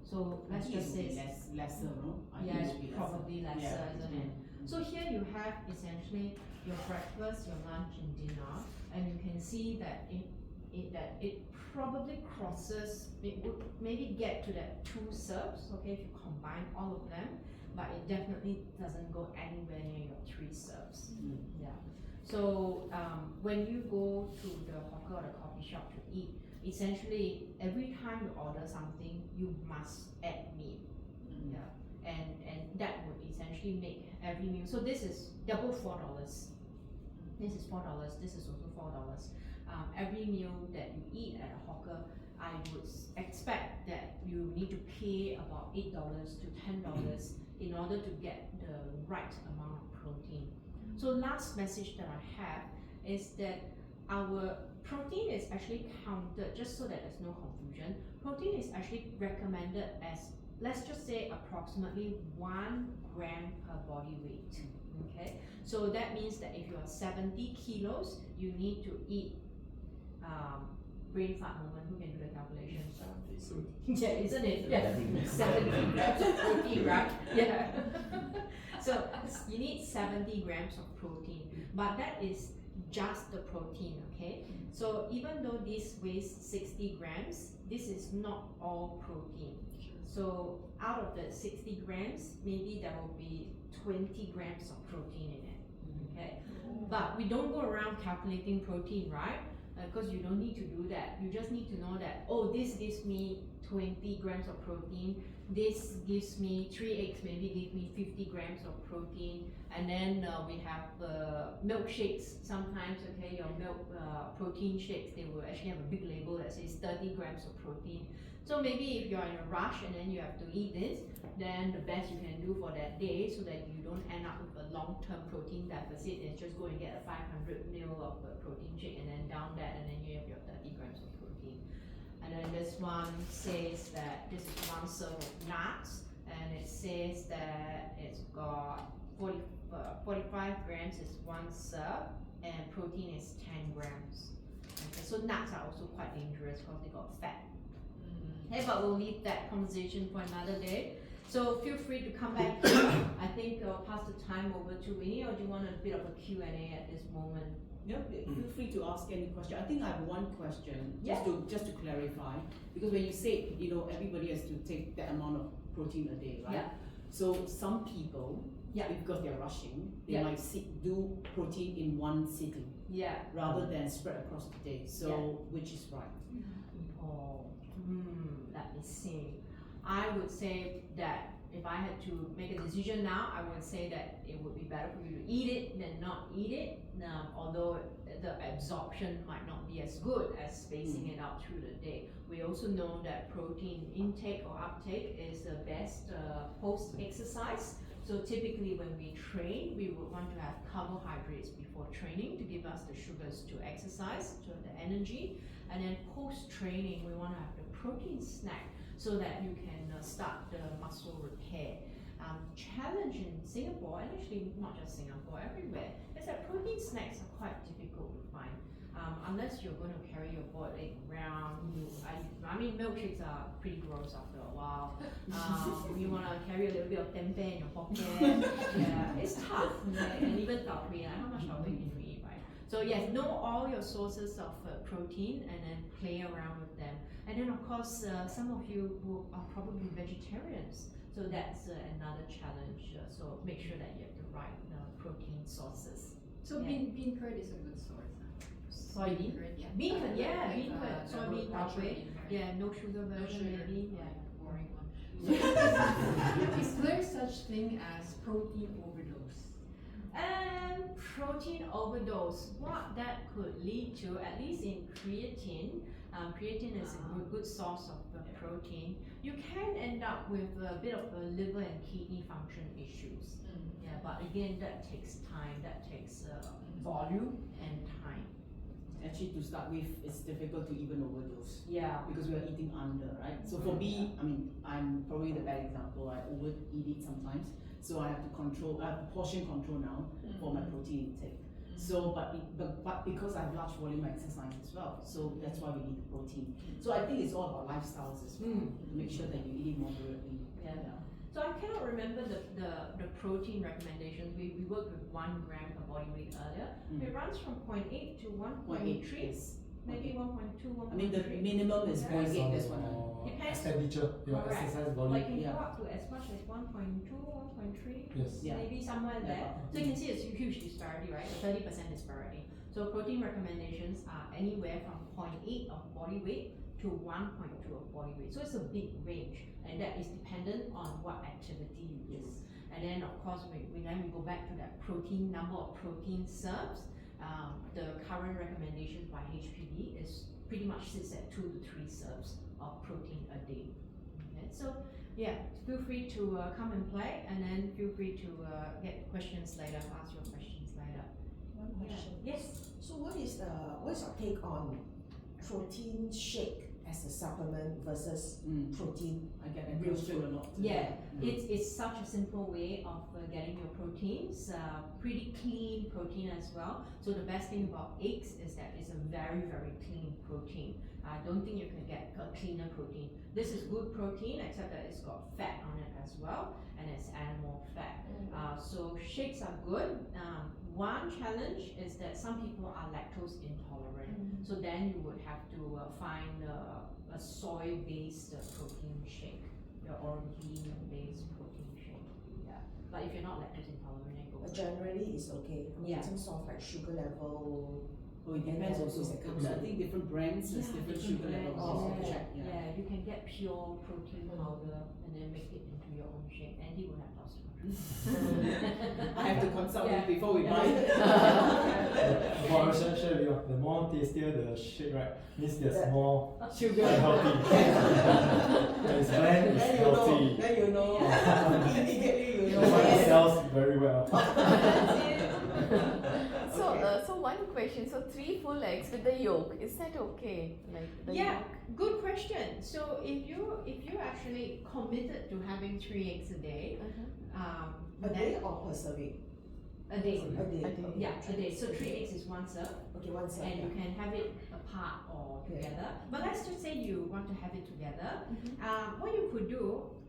So let's just say lesser, no? I think yeah, it it's would be probably lesser, Yeah. isn't it? So here you have essentially your breakfast, your lunch, and dinner, and you can see that it probably crosses. It would maybe get to that 2 serves, okay, if you combine all of them, but it definitely doesn't go anywhere near your 3 serves. Yeah. So when you go to the hawker or the coffee shop to eat, essentially every time you order something, you must add meat. Yeah. And that would essentially make every meal. So this is double $4. This is $4. This is also $4. Every meal that you eat at a hawker, I would expect that you need to pay about $8 to $10 in order to get the right amount of protein. So last message that I have is that our protein is actually counted, just so that there's no confusion. Protein is actually recommended as, let's just say, approximately 1 gram per body weight. Okay, so that means that if you are 70 kilos, you need to eat. Brain fart moment. Who can do the calculation? Yeah, isn't it? Yeah, 70 grams of protein, right? Yeah. So you need 70 grams of protein, but that is just the protein, okay? So even though this weighs 60 grams, this is not all protein. So out of the 60 grams, maybe there will be 20 grams of protein in it, okay? But we don't go around calculating protein, right? Because you don't need to do that. You just need to know that, oh, this gives me 20 grams of protein. This gives me 3 eggs, maybe give me 50 grams of protein. And then we have milkshakes sometimes, okay, your milk protein shakes, they will actually have a big label that says 30 grams of protein. So maybe if you're in a rush and then you have to eat this, then the best you can do for that day so that you don't end up with a long-term protein deficit is just go and get a 500 ml of protein shake and then down that, and then you have your 30 grams of protein. And then this one says that this is 1 serve of nuts, and it says that it's got 45 grams is 1 serve, and protein is 10 grams. Okay, so nuts are also quite dangerous because they got fat. Okay, but we'll leave that conversation for another day. So feel free to come back here. I think I'll pass the time over to Winnie, or do you want a bit of a Q&A at this moment? Yeah, feel free to ask any question. I think I have one question, Yeah. just to clarify, because when you say, everybody has to take that amount of protein a day, right? Yeah. So some people, Yeah. because they're rushing, they Yeah. might do protein in one sitting Yeah. rather than spread across the day. So which is right? Oh, let me see. I would say that if I had to make a decision now, I would say that it would be better for you to eat it than not eat it. Although the absorption might not be as good as spacing it out through the day. We also know that protein intake or uptake is the best post-exercise. So typically when we train, we would want to have carbohydrates before training to give us the sugars to exercise, to the energy. And then post-training, we want to have the protein snack so that you can start the muscle repair. Challenge in Singapore, and actually not just Singapore, everywhere, is that protein snacks are quite difficult to find. Unless you're going to carry your boiled egg around. I mean, milkshakes are pretty gross after a while. You want to carry a little bit of tempeh in your pocket. Yeah, it's tough. And even tau huay, how much tau huay can you eat, right? So yes, know all your sources of protein and then play around with them. And then of course, some of you who are probably vegetarians. So that's another challenge. So make sure that you have the right protein sources. So Yeah. bean curd is a good source. Soybean? Curd, yeah. Bean curd, yeah, Like, bean curd. the Soybean, tau natural huay. bean curd. Yeah, no sugar No version sugar, maybe. Yeah. like a boring one. Is there such thing as protein overdose? Protein overdose. What that could lead to, at least in creatine, creatine is a good source of protein. you can end up with a bit of liver and kidney function issues. Yeah, but again, that takes time, that takes volume and time. Actually, to start with, it's difficult to even overdose Yeah. because we are eating under, right? So for me, I mean, I'm probably the bad example. I overeat it sometimes, so I have to control. I have portion control now for my protein intake. So, but because I have large volume exercise as well, so that's why we need the protein. So I think it's all about lifestyles as well, to make sure that you eat it moderately. Yeah. So I cannot remember the protein recommendations. We worked with 1 gram per body weight earlier. It runs from 0.8 to 1.3, Yes. maybe 1.2, 1.3. I mean, the minimum is Yeah. 0.8. That's what I. Depends. Expenditure, your Correct. exercise volume. Like can Yeah. go up to as much as 1.2, 1.3, Yes. Yeah. maybe somewhere Yeah. there. So you can see it's a huge disparity, right? 30% disparity. So protein recommendations are anywhere from 0.8 of body weight to 1.2 of body weight. So it's a big range, and that is dependent on what activity you do. And then of course, we go back to that protein number of protein serves. The current recommendations by HPD is pretty much sits at 2 to 3 serves of protein a day. Okay, so yeah, feel free to come and play, and then feel free to get questions later, ask your questions later. One question. Yes. So what is your take on protein shake as a supplement versus protein? I get that Real question a lot. Yeah, it's such a simple way of getting your proteins, pretty clean protein as well. So the best thing about eggs is that it's a very, very clean protein. I don't think you can get a cleaner protein. This is good protein, except that it's got fat on it as well, and it's animal fat. So shakes are good. One challenge is that some people are lactose intolerant. So then you would have to find a soy-based protein shake, or ghee-based protein shake. Yeah, but if you're not lactose intolerant, then go. But generally it's okay. I mean, Yeah. in terms of like sugar level. Oh, it depends also. I think different brands has different sugar levels. Oh, Also okay. check. Yeah, you can get pure protein powder and then make it into your own shake. Andy will have lots of I have to consult Yeah. him before we buy it. For our share, the more tastier the shake, right, means there's Yeah. more Sugar. healthy. And it's bland, it's Then you know. healthy. Then you know. Immediately you That's why it know. sells very well. So one question. So 3 full eggs with the yolk, is that okay? Like the Yeah, yolk? good question. So if you actually committed to having 3 eggs a day, A day or per serving? a day. A day. A day. Okay. Yeah, a day. So 3 eggs is 1 serve, Okay, one serve. and you can have it apart or Okay. together. But let's just say you want to have it together. What you could do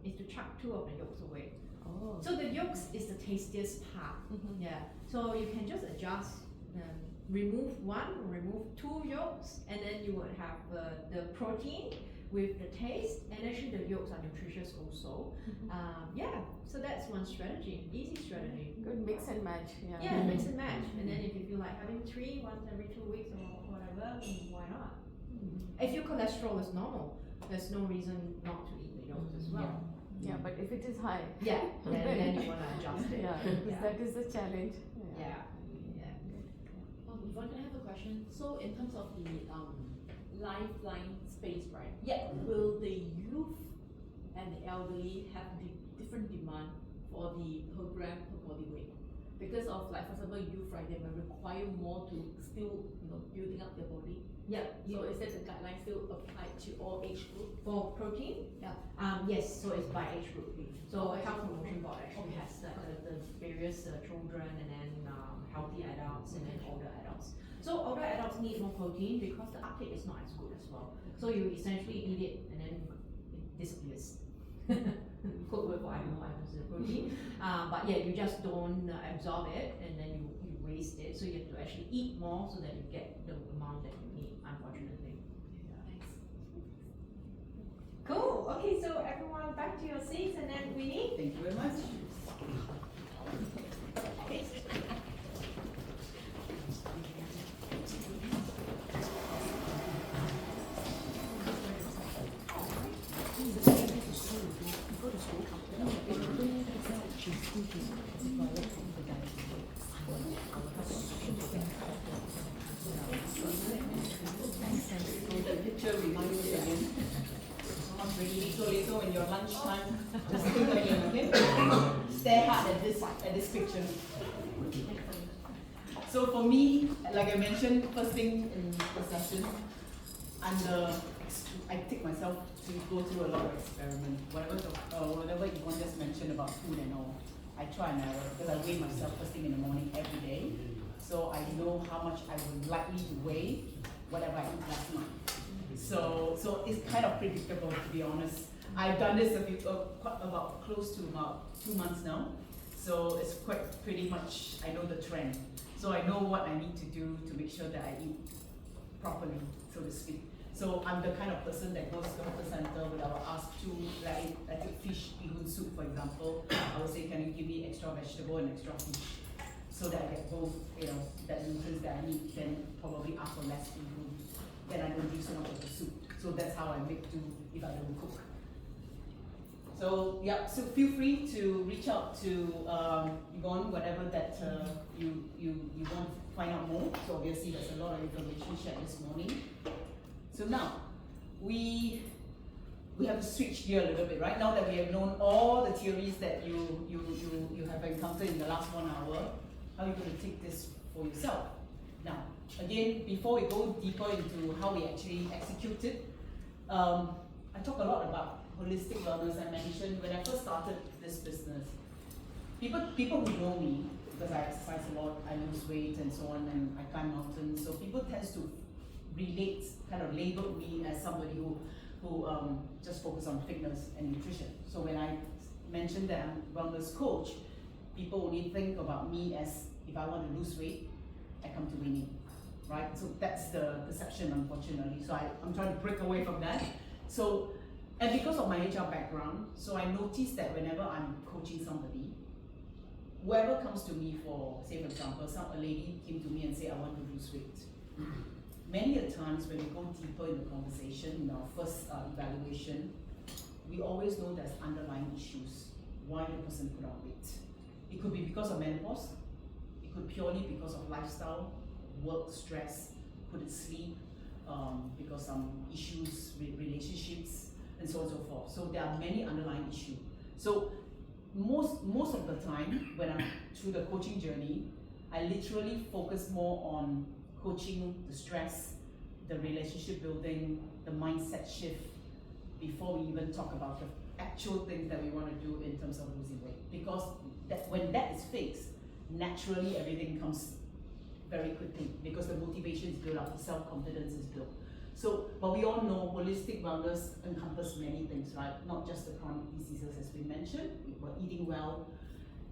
is to chuck 2 of the yolks away. Oh. So the yolks is the tastiest part. Yeah. So you can just adjust. Remove 1, remove 2 yolks, and then you would have the protein with the taste, and actually the yolks are nutritious also. Yeah, so that's one strategy, easy strategy. Good mix and match. Yeah. Yeah, mix and match, and then if you feel like having 3 once every 2 weeks or whatever, why not? If your cholesterol is normal, there's no reason not to eat the yolks as well. Yeah, but if it is high. Yeah, then you want to adjust it. Yeah, because Yeah. that is the challenge. Yeah. Yvonne, I have a question. So in terms of the lifeline space, right? Yeah. Will the youth and the elderly have different demand for the program per body weight? Because of, like, for example, youth, right, they may require more to still, building up their body. Yeah. So is that the guideline still applied to all age group? For protein? Yeah. Yes, so it's by age group. So Okay. Health Promotion Board actually Okay. has the various children, and then healthy adults, and then older adults. So older adults need more protein because the uptake is not as good as well. So you essentially eat it and then it disappears. Code word for I don't know why I was protein. But yeah, you just don't absorb it, and then you waste it. So you have to actually eat more so that you get the amount that you need, unfortunately. Thanks. Cool. Okay, so everyone back to your seats, and then Winnie. Thank you very much. The picture reminds me again. Someone's bringing it so later when you're stare hard at this picture. So for me, like I mentioned, first thing in the session, I take myself to go through a lot of experiment. Whatever Yvonne just mentioned about food and all, I try and error because I weigh myself first thing in the morning every day. So I know how much I would likely to weigh whatever I ate last night. So it's kind of predictable, to be honest. I've done this about close to about 2 months now. So it's quite pretty much, I know the trend. So I know what I need to do to make sure that I eat properly, so to speak. So I'm the kind of person that goes to the hawker center when I will ask to, like I take fish bihun soup for example, I will say, can you give me extra vegetable and extra fish? So that I get both, that nutrients that I need, then probably ask for less bihun. Then I don't use so much of the soup. So that's how I make do if I don't cook. So yeah, so feel free to reach out to Yvonne, whatever that you want to find out more. So obviously there's a lot of information shared this morning. So now we have to switch gear a little bit, right? Now that we have known all the theories that you have encountered in the last 1 hour, how are you going to take this for yourself? Now, again, before we go deeper into how we actually execute it, I talk a lot about holistic wellness. I mentioned when I first started this business, people who know me, because I exercise a lot, I lose weight and so on, and I climb mountains, so people tend to relate, kind of label me as somebody who just focus on fitness and nutrition. So when I mentioned that I'm a wellness coach, people only think about me as if I want to lose weight, I come to Winnie, right? So that's the perception, unfortunately. So I'm trying to break away from that. So, and because of my HR background, so I noticed that whenever I'm coaching somebody, whoever comes to me for, say for example, a lady came to me and said, I want to lose weight. Many a times when we go deeper in the conversation, in our first evaluation, we always know there's underlying issues, why the person put on weight. It could be because of menopause, it could purely because of lifestyle, work stress, couldn't sleep, because some issues with relationships, and so on and so forth. So there are many underlying issues. So most of the time, when I'm through the coaching journey, I literally focus more on coaching the stress, the relationship building, the mindset shift, before we even talk about the actual things that we want to do in terms of losing weight. Because when that is fixed, naturally everything comes very quickly because the motivation is built up, the self-confidence is built. So, but we all know holistic wellness encompasses many things, right? Not just the chronic diseases as we mentioned, but eating well,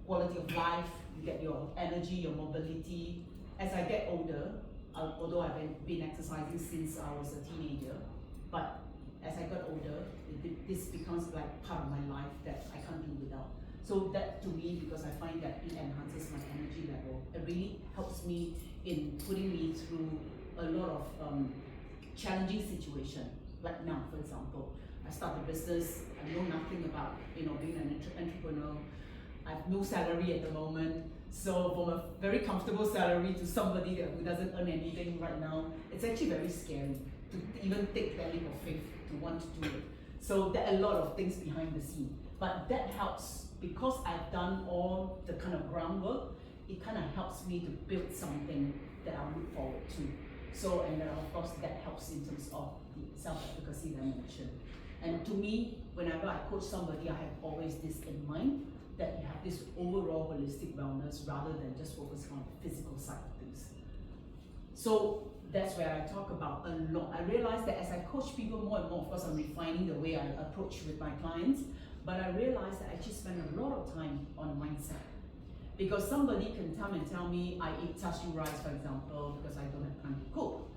quality of life, you get your energy, your mobility. As I get older, although I've been exercising since I was a teenager, but as I got older, this becomes like part of my life that I can't do without. So that to me, because I find that it enhances my energy level, it really helps me in putting me through a lot of challenging situations. Like now, for example, I start a business, I know nothing about being an entrepreneur. I have no salary at the moment. So from a very comfortable salary to somebody who doesn't earn anything right now, it's actually very scary to even take that leap of faith to want to do it. So there are a lot of things behind the scene. But that helps because I've done all the kind of groundwork, it kind of helps me to build something that I look forward to. So, and of course that helps in terms of the self-efficacy that I mentioned. And to me, whenever I coach somebody, I have always this in mind, that you have this overall holistic wellness rather than just focus on the physical side of things. So that's where I talk about a lot. I realize that as I coach people more and more, of course I'm refining the way I approach with my clients, but I realize that I actually spend a lot of time on mindset. Because somebody can come and tell me, I eat char siu rice, for example, because I don't have time to cook.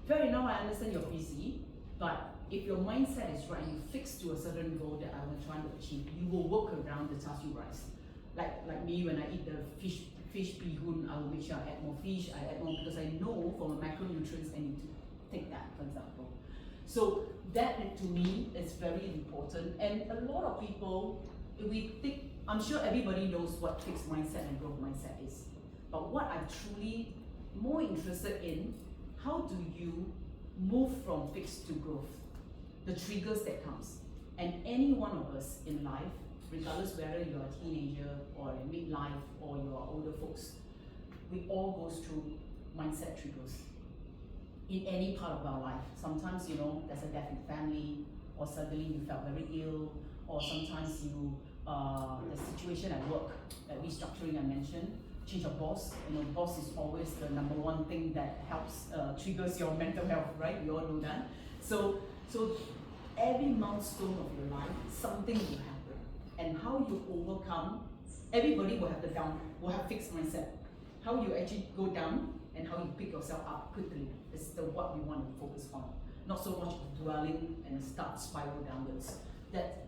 Fair enough, I understand you're busy, but if your mindset is right and you fix to a certain goal that I'm trying to achieve, you will work around the char siu rice. Like me, when I eat the fish bihun, I will make sure I add more fish, I add more because I know from a macronutrients I need to take that, for example. So that to me is very important. And a lot of people, we think, I'm sure everybody knows what fixed mindset and growth mindset is. But what I'm truly more interested in, how do you move from fixed to growth? The triggers that comes. And any one of us in life regardless whether you're a teenager or in midlife or you're older folks, we all go through mindset triggers in any part of our life. Sometimes, you know, there's a death in family, or suddenly you felt very ill, or sometimes you, the situation at work, that restructuring I mentioned, change of boss. You know, boss is always the number one thing that helps, triggers your mental health, right? We all know that. So every milestone of your life, something will happen. And how you overcome, everybody will have fixed mindset. How you actually go down and how you pick yourself up quickly is what we want to focus on. Not so much of dwelling and start spiral downwards.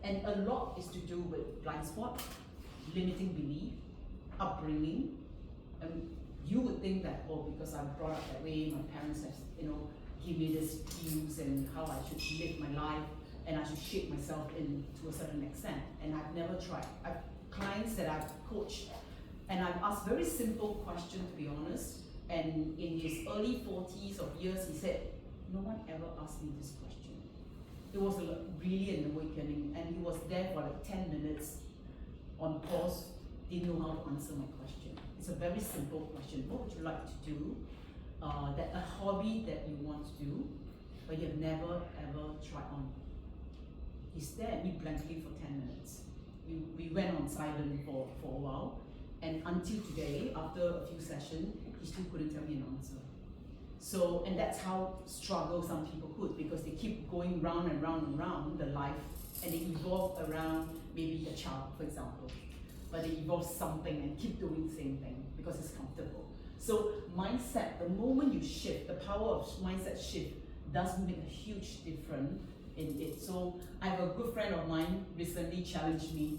And a lot is to do with blind spot, limiting belief, upbringing. And you would think that, oh, because I'm brought up that way, my parents have, you know, give me these cues and how I should live my life, and I should shape myself in to a certain extent. And I've never tried. I've clients that I've coached, and I've asked very simple questions, to be honest. And in his early 40s of years, he said, no one ever asked me this question. It was really an awakening, and he was there for like 10 minutes on pause, didn't know how to answer my question. It's a very simple question. What would you like to do? That a hobby that you want to do, but you've never ever tried on. He stared at me blankly for 10 minutes. We went on silent for a while, and until today, after a few sessions, he still couldn't tell me an answer. So, and that's how struggle some people could, because they keep going round and round and round the life, and they evolve around maybe a child, for example. But they evolve something and keep doing the same thing because it's comfortable. So mindset, the moment you shift, the power of mindset shift does make a huge difference in it. So I have a good friend of mine recently challenged me,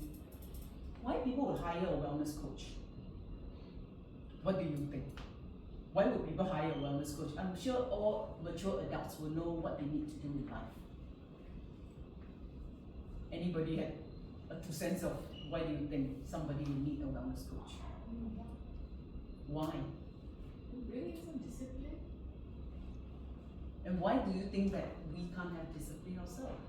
why people would hire a wellness coach? What do you think? Why would people hire a wellness coach? I'm sure all mature adults will know what they need to do in life. Anybody have a 2 cents of why do you think somebody will need a wellness coach? Why? Bringing some discipline. And why do you think that we can't have discipline ourselves?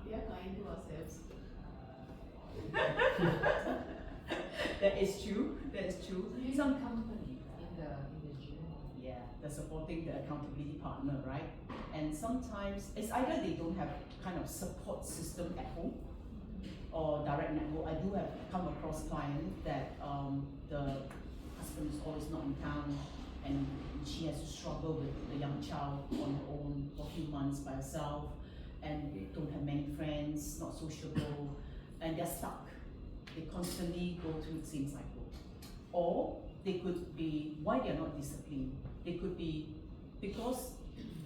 We are kind to ourselves. That is true. That is true. Some company in the gym. Yeah, they're supporting the accountability partner, right? And sometimes it's either they don't have kind of support system at home or direct network. I do have come across clients that the husband is always not in town, and she has to struggle with the young child on her own for a few months by herself, and they don't have many friends, not sociable, and they're stuck. They constantly go through the same cycle. Or they could be, why they are not disciplined, they could be because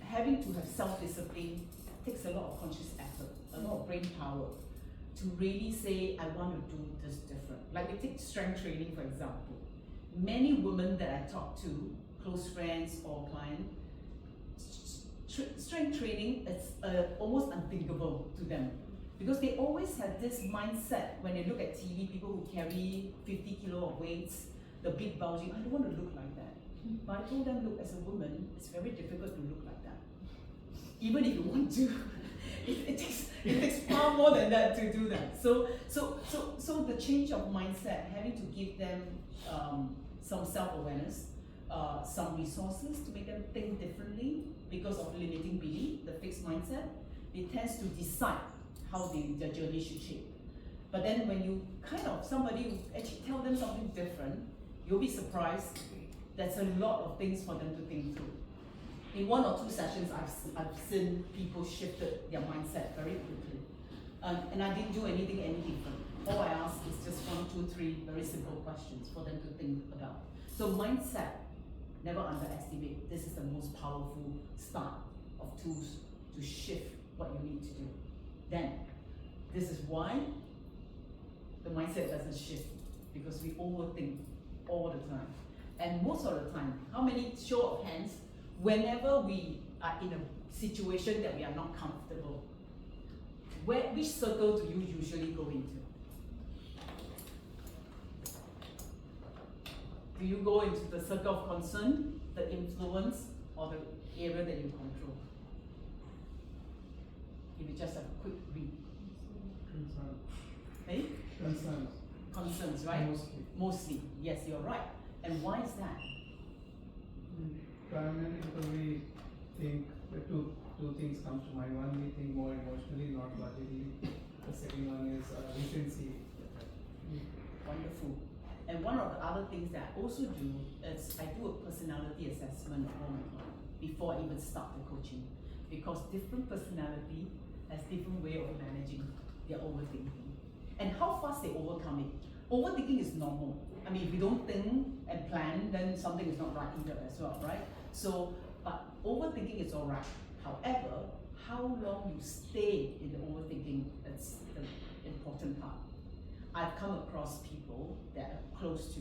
having to have self-discipline takes a lot of conscious effort, a lot of brain power to really say, I want to do this different. Like we take strength training, for example. Many women that I talk to, close friends or clients, strength training is almost unthinkable to them. Because they always have this mindset when they look at TV, people who carry 50 kilo of weights, the big bulging, I don't want to look like that. But I told them, look, as a woman, it's very difficult to look like that. Even if you want to, it takes far more than that to do that. So the change of mindset, having to give them some self-awareness, some resources to make them think differently because of limiting belief, the fixed mindset, it tends to decide how their journey should shape. But then when you somebody who actually tell them something different, you'll be surprised. There's a lot of things for them to think through. In 1 or 2 sessions, I've seen people shifted their mindset very quickly. And I didn't do anything any different. All I asked is just 1, 2, 3 very simple questions for them to think about. So mindset, never underestimate. This is the most powerful start of tools to shift what you need to do. Then, this is why the mindset doesn't shift, because we overthink all the time. And most of the time, how many, show of hands, whenever we are in a situation that we are not comfortable, which circle do you usually go into? Do you go into the circle of concern, the influence, or the area that you control? if you just have a quick read. Concern. Hey? Concerns. Concerns, right? Mostly. Mostly, yes, you're right. And why is that? Primarily because we think the two things come to mind. One, we think more emotionally, not logically. The second one is recency. Wonderful. And one of the other things that I also do is I do a personality assessment of all my clients before I even start the coaching. Because different personality has different way of managing their overthinking. And how fast they overcome it. Overthinking is normal. I mean, if you don't think and plan, then something is not right either as well, right? So, but overthinking is alright. However, how long you stay in the overthinking, that's the important part. I've come across people that are close to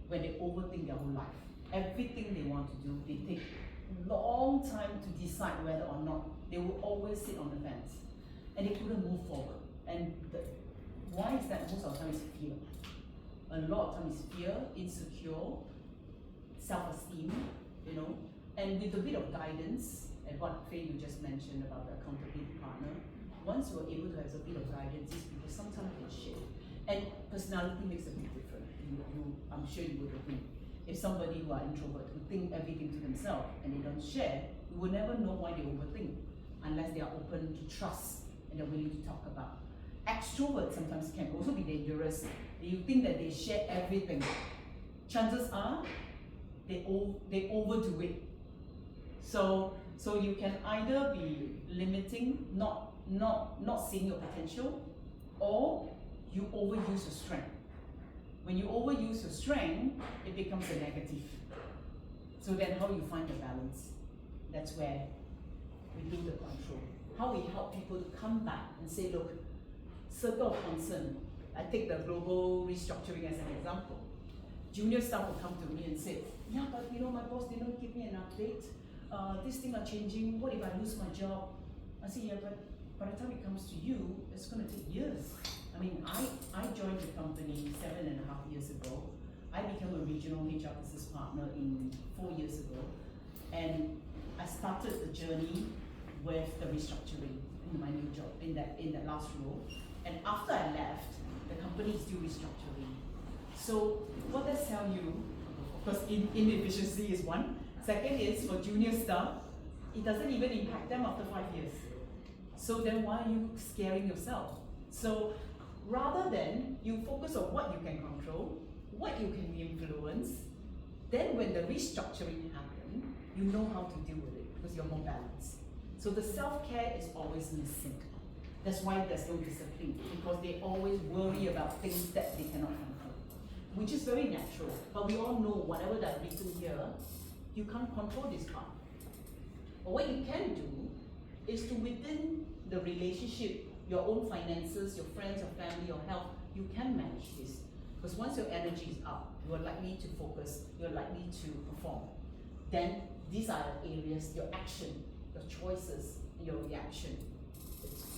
when they overthink their whole life. Everything they want to do, they take a long time to decide whether or not. They will always sit on the fence and they couldn't move forward. And why is that? Most of the time is fear. A lot of time is fear, insecure, self-esteem, you know, and with a bit of guidance, and what Faye you just mentioned about the accountability partner, once you're able to have a bit of guidance, these people sometimes can share. And personality makes a big difference. I'm sure you would agree. If somebody who are introvert who think everything to themselves and they don't share, you will never know why they overthink unless they are open to trust and they're willing to talk about. Extroverts sometimes can also be dangerous. You think that they share everything. Chances are they overdo it. So you can either be limiting, not seeing your potential, or you overuse your strength. When you overuse your strength, it becomes a negative. So then how you find the balance? That's where we do the control. How we help people to come back and say, look, circle of concern. I take the global restructuring as an example. Junior staff will come to me and say, yeah, but you know, my boss didn't give me an update. These things are changing. What if I lose my job? I say, yeah, but by the time it comes to you, it's going to take years. I mean, I joined the company 7.5 years ago. I became a regional HR business partner 4 years ago. And I started the journey with the restructuring in my new job, in that last role. And after I left, the company is still restructuring. So what does tell you? Because inefficiency is one. Second is for junior staff, it doesn't even impact them after 5 years. So then why are you scaring yourself? So rather than you focus on what you can control, what you can influence, then when the restructuring happens, you know how to deal with it because you're more balanced. So the self-care is always missing. That's why there's no discipline, because they always worry about things that they cannot control, which is very natural. But we all know whatever that's written here, you can't control this part. But what you can do is to, within the relationship, your own finances, your friends, your family, your health, you can manage this. Because once your energy is up, you are likely to focus, you're likely to perform. Then these are the areas, your action, your choices, and your reaction.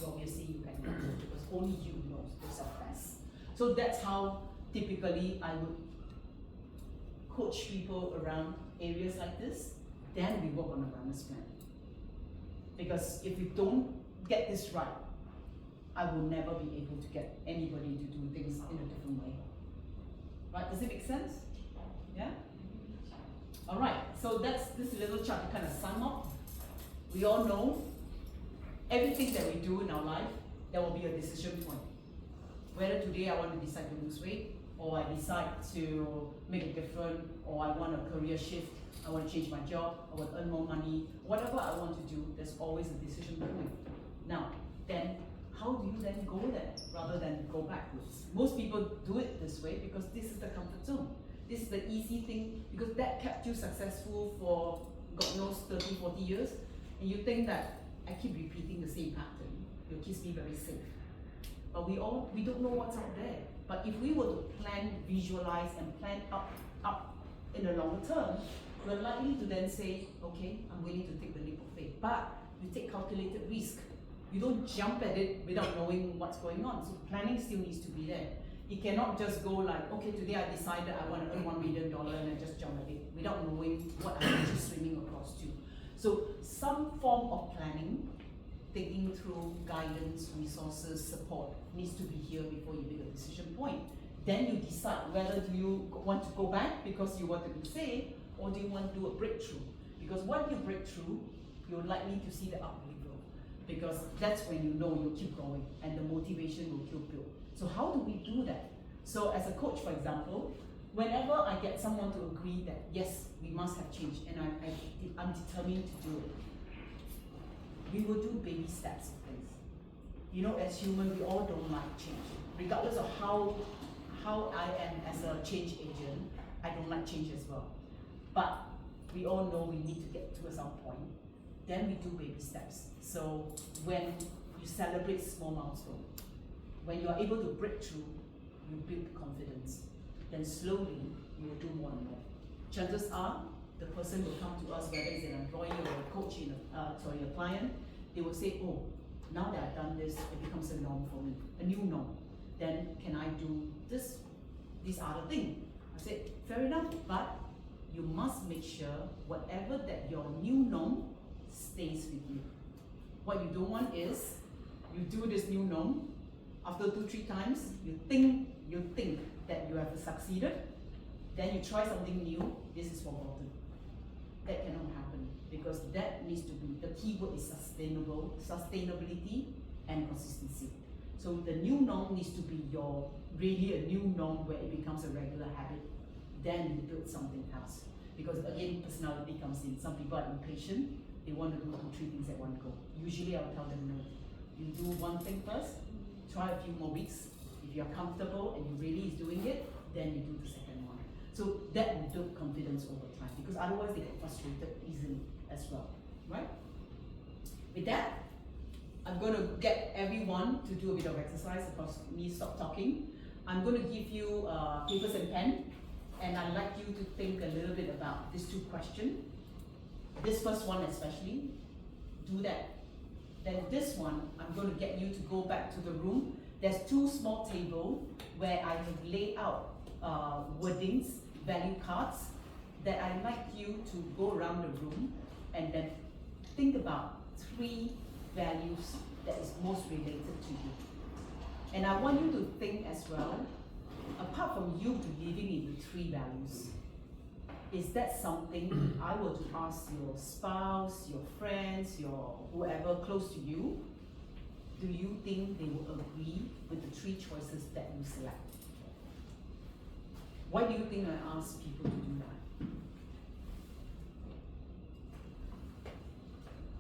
Obviously you can control because only you know yourself best. So that's how typically I would coach people around areas like this. Then we work on a wellness plan. Because if you don't get this right, I will never be able to get anybody to do things in a different way. Right? Does it make sense? Yeah? Alright, so that's this little chart to kind of sum up. We all know everything that we do in our life, there will be a decision point. Whether today I want to decide to lose weight, or I decide to make a difference, or I want a career shift, I want to change my job, I want to earn more money, whatever I want to do, there's always a decision point. Now, then, how do you then go there rather than go backwards? Most people do it this way because this is the comfort zone. This is the easy thing, because that kept you successful for God knows 30, 40 years, and you think that I keep repeating the same pattern, it keeps me very safe. But we don't know what's out there. But if we were to plan, visualize, and plan up in the longer term, we're likely to then say, okay, I'm willing to take the leap of faith. But you take calculated risk. You don't jump at it without knowing what's going on. So planning still needs to be there. You cannot just go like, okay, today I decided I want to earn $1 million and I just jump at it without knowing what I'm actually swimming across to. So some form of planning thinking through guidance, resources, support needs to be here before you make a decision point. Then you decide whether do you want to go back because you wanted to say, or do you want to do a breakthrough? Because when you break through, you're likely to see the upward growth, because that's when you know you'll keep going and the motivation will keep build. So how do we do that? So as a coach, for example, whenever I get someone to agree that yes, we must have change, and I'm determined to do it, we will do baby steps of things. You know, as human, we all don't like change. Regardless of how I am as a change agent, I don't like change as well. But we all know we need to get to some point. Then we do baby steps. So when you celebrate small milestones, when you are able to break through, you build confidence. Then slowly, you will do more and more. Chances are, the person will come to us, whether it's an employee or a coach, a client, they will say, oh, now that I've done this, it becomes a norm for me, a new norm. Then can I do this other thing? I said, fair enough, but you must make sure whatever that your new norm stays with you. What you don't want is, you do this new norm, after 2-3 times, you think that you have succeeded, then you try something new, this is forgotten. That cannot happen, because that needs to be, the key word is sustainability and consistency. So the new norm needs to be really a new norm where it becomes a regular habit. Then you build something else. Because again, personality comes in. Some people are impatient, they want to do 2-3 things at one go. Usually I'll tell them no. You do one thing first, try a few more weeks. If you're comfortable and you really is doing it, then you do the second one. So that will build confidence over time, because otherwise they get frustrated easily as well, right? With that, I'm going to get everyone to do a bit of exercise. Of course, me stop talking. I'm going to give you papers and pen, and I'd like you to think a little bit about these 2 questions. This first one especially, do that. Then this one, I'm going to get you to go back to the room. There's 2 small tables where I have laid out wordings, value cards, that I'd like you to go around the room and then think about 3 values that is most related to you. And I want you to think as well, apart from you believing in the 3 values, is that something I were to ask your spouse, your friends, your whoever close to you, do you think they will agree with the 3 choices that you select? Why do you think I ask people to do that?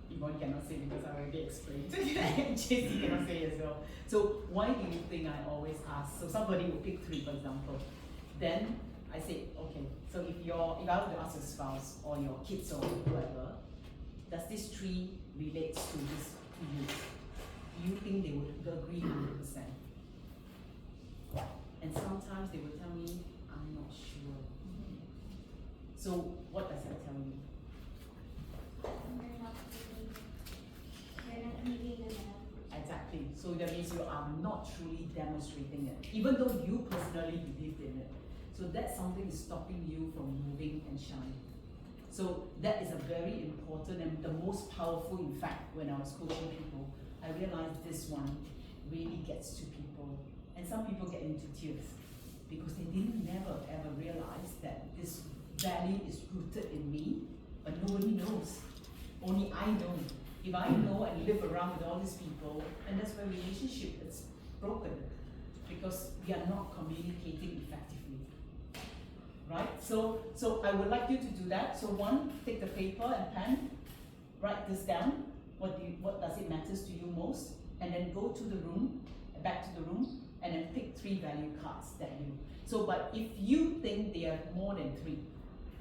Yvonne cannot say because I already explained. JC cannot say as well. So why do you think I always ask? So somebody will pick 3, for example. Then I say, okay, so if I were to ask your spouse or your kids or whoever, does this 3 relate to this to you? Do you think they would agree 100%? And sometimes they will tell me, I'm not sure. So what does that tell you? Exactly. So that means you are not truly demonstrating it, even though you personally believed in it. So that's something is stopping you from moving and shining. So that is a very important and the most powerful, in fact, when I was coaching people, I realized this one really gets to people. And some people get into tears because they didn't never ever realize that this value is rooted in me, but nobody knows. Only I know. If I know and live around with all these people, and that's why relationship is broken, because we are not communicating effectively, right? So I would like you to do that. So 1, take the paper and pen, write this down. What does it matters to you most? And then go to the room, back to the room, and then pick 3 value cards that you. So, but if you think they are more than 3,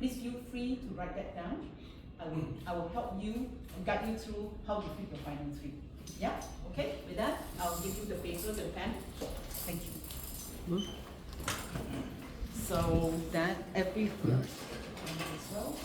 please feel free to write that down. I will help you and guide you through how to pick your final 3. Yeah? Okay? With that, I'll give you the papers and pen. Thank you. So that every as well.